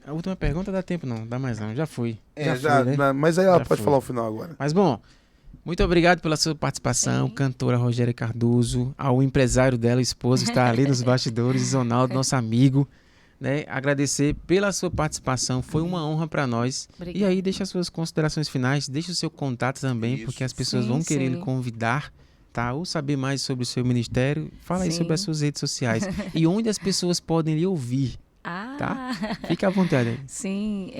a última pergunta dá tempo não, dá mais não, já fui. Já fui, né? Mas aí ela Já pode foi. falar o final agora. Mas bom, muito obrigado pela sua participação, Sim. cantora Rogéria Cardoso, ao empresário dela, o esposo, que está ali nos bastidores, Zonaldo, nosso amigo, né? Agradecer pela sua participação, foi uma honra para nós. Obrigada. E aí, deixa as suas considerações finais, deixa o seu contato também, Isso. porque as pessoas Sim, vão querer sim. lhe convidar, tá? Ou saber mais sobre o seu ministério. Fala aí Sim. sobre as suas redes sociais e onde as pessoas podem lhe ouvir, Ah, tá? Fique à vontade aí. sim.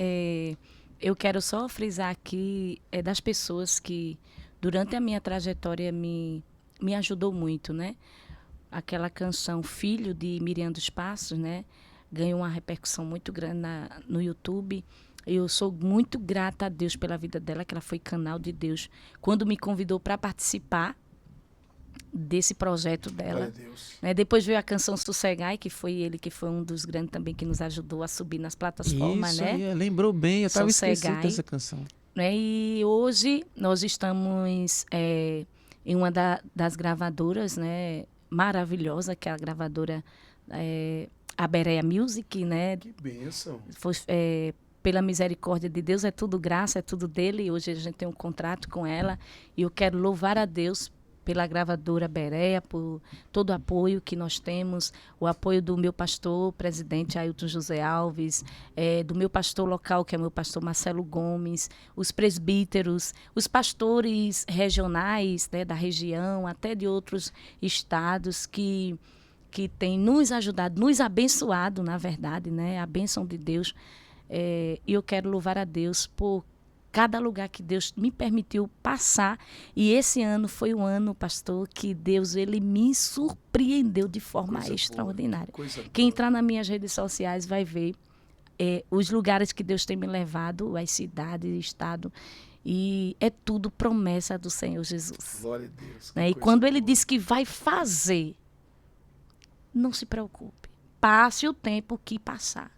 Eu quero só frisar aqui das pessoas que, durante a minha trajetória, me ajudou muito, né? Aquela canção Filho, de Miriam dos Passos, né? Ganhou uma repercussão muito grande no YouTube. Eu sou muito grata a Deus pela vida dela, que ela foi canal de Deus. Quando me convidou para participar desse projeto dela. Glória a Deus. Né? Depois veio a canção Sossegai, que foi ele que foi um dos grandes também que nos ajudou a subir nas plataformas, Isso né? aí, lembrou bem, eu estava esquecido Sossegai. dessa canção. Né? E hoje nós estamos em uma das gravadoras, né, maravilhosa, que é a gravadora a Berea Music, né? Que bênção. Foi, pela misericórdia de Deus, é tudo graça, é tudo dele. E hoje a gente tem um contrato com ela. E eu quero louvar a Deus pela gravadora Berea, por todo o apoio que nós temos, o apoio do meu pastor, presidente Ailton José Alves, do meu pastor local, que é meu pastor Marcelo Gomes, os presbíteros, os pastores regionais, né, da região, até de outros estados que têm nos ajudado, nos abençoado, na verdade, né, a bênção de Deus. E eu quero louvar a Deus por cada lugar que Deus me permitiu passar. E esse ano foi o ano, pastor, que Deus ele me surpreendeu de forma Coisa extraordinária. boa, coisa Quem boa. entrar nas minhas redes sociais vai ver os lugares que Deus tem me levado, as cidades, estado. E é tudo promessa do Senhor Jesus. Glória a Deus. que Né? E coisa quando ele boa. diz que vai fazer, não se preocupe. Passe o tempo que passar.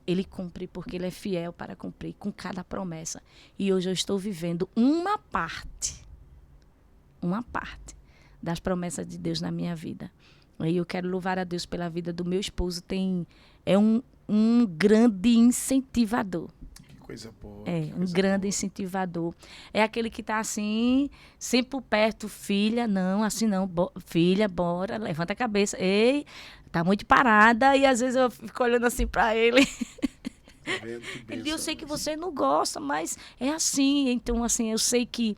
Ele cumpre porque ele é fiel para cumprir com cada promessa. E hoje eu estou vivendo uma parte das promessas de Deus na minha vida. E eu quero louvar a Deus pela vida do meu esposo. É um grande incentivador. Que coisa boa. É, que um coisa grande boa. incentivador. É aquele que está assim, sempre por perto, filha, não, assim não, filha, bora, levanta a cabeça. Ei, tá muito parada. E às vezes eu fico olhando assim para ele. Tá vendo? Que Ele bênção, diz, eu sei que Deus. você não gosta, mas é assim. Então, assim, eu sei que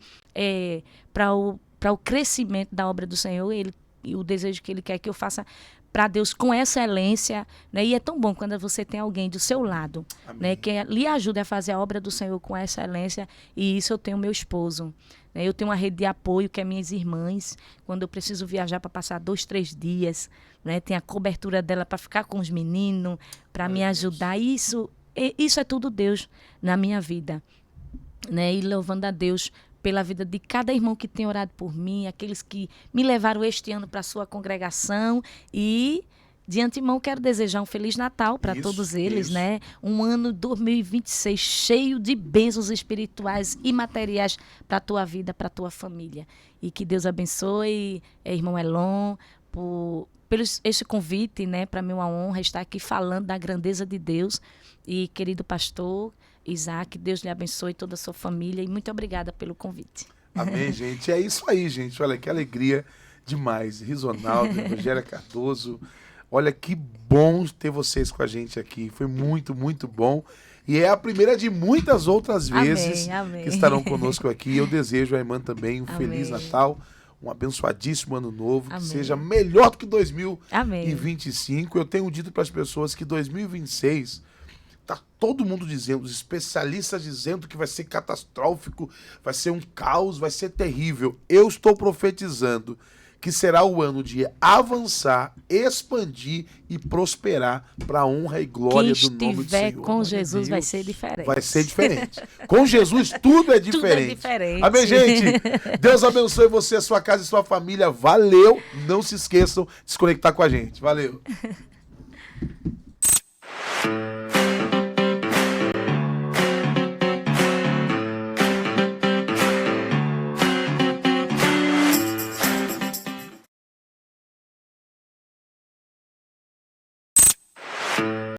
para o crescimento da obra do Senhor, e o desejo que Ele quer que eu faça para Deus com excelência, né? E é tão bom quando você tem alguém do seu lado, Amém. né? Que lhe ajuda a fazer a obra do Senhor com excelência. E isso eu tenho meu esposo. Né? Eu tenho uma rede de apoio que é minhas irmãs. Quando eu preciso viajar para passar 2, 3 dias, né? Tem a cobertura dela para ficar com os meninos, para me ajudar. Isso é tudo Deus na minha vida. Né? E louvando a Deus pela vida de cada irmão que tem orado por mim, aqueles que me levaram este ano para a sua congregação e De antemão, quero desejar um Feliz Natal para todos eles, né? Um ano 2026 cheio de bênçãos espirituais e materiais para a tua vida, para a tua família. E que Deus abençoe, irmão Elon, pelo este convite, né? Para mim é uma honra estar aqui falando da grandeza de Deus. E querido pastor Isaac, Deus lhe abençoe toda a sua família e muito obrigada pelo convite. Amém, gente. É isso aí, gente. Olha que alegria demais. Risonaldo, Rogéria Cardoso. Olha que bom ter vocês com a gente aqui. Foi muito, muito bom. E é a primeira de muitas outras vezes que estarão conosco aqui. Eu desejo à irmã também um Feliz Natal, um abençoadíssimo ano novo, que seja melhor do que 2025. Eu tenho dito para as pessoas que 2026... Tá todo mundo dizendo, os especialistas dizendo que vai ser catastrófico, vai ser um caos, vai ser terrível. Eu estou profetizando que será o ano de avançar, expandir e prosperar para a honra e glória do nome do Senhor. Quem estiver com Jesus vai ser diferente. Vai ser diferente. Com Jesus tudo é diferente. Tudo é diferente. Amém, gente? Deus abençoe você, a sua casa e sua família. Valeu. Não se esqueçam de se conectar com a gente. Valeu.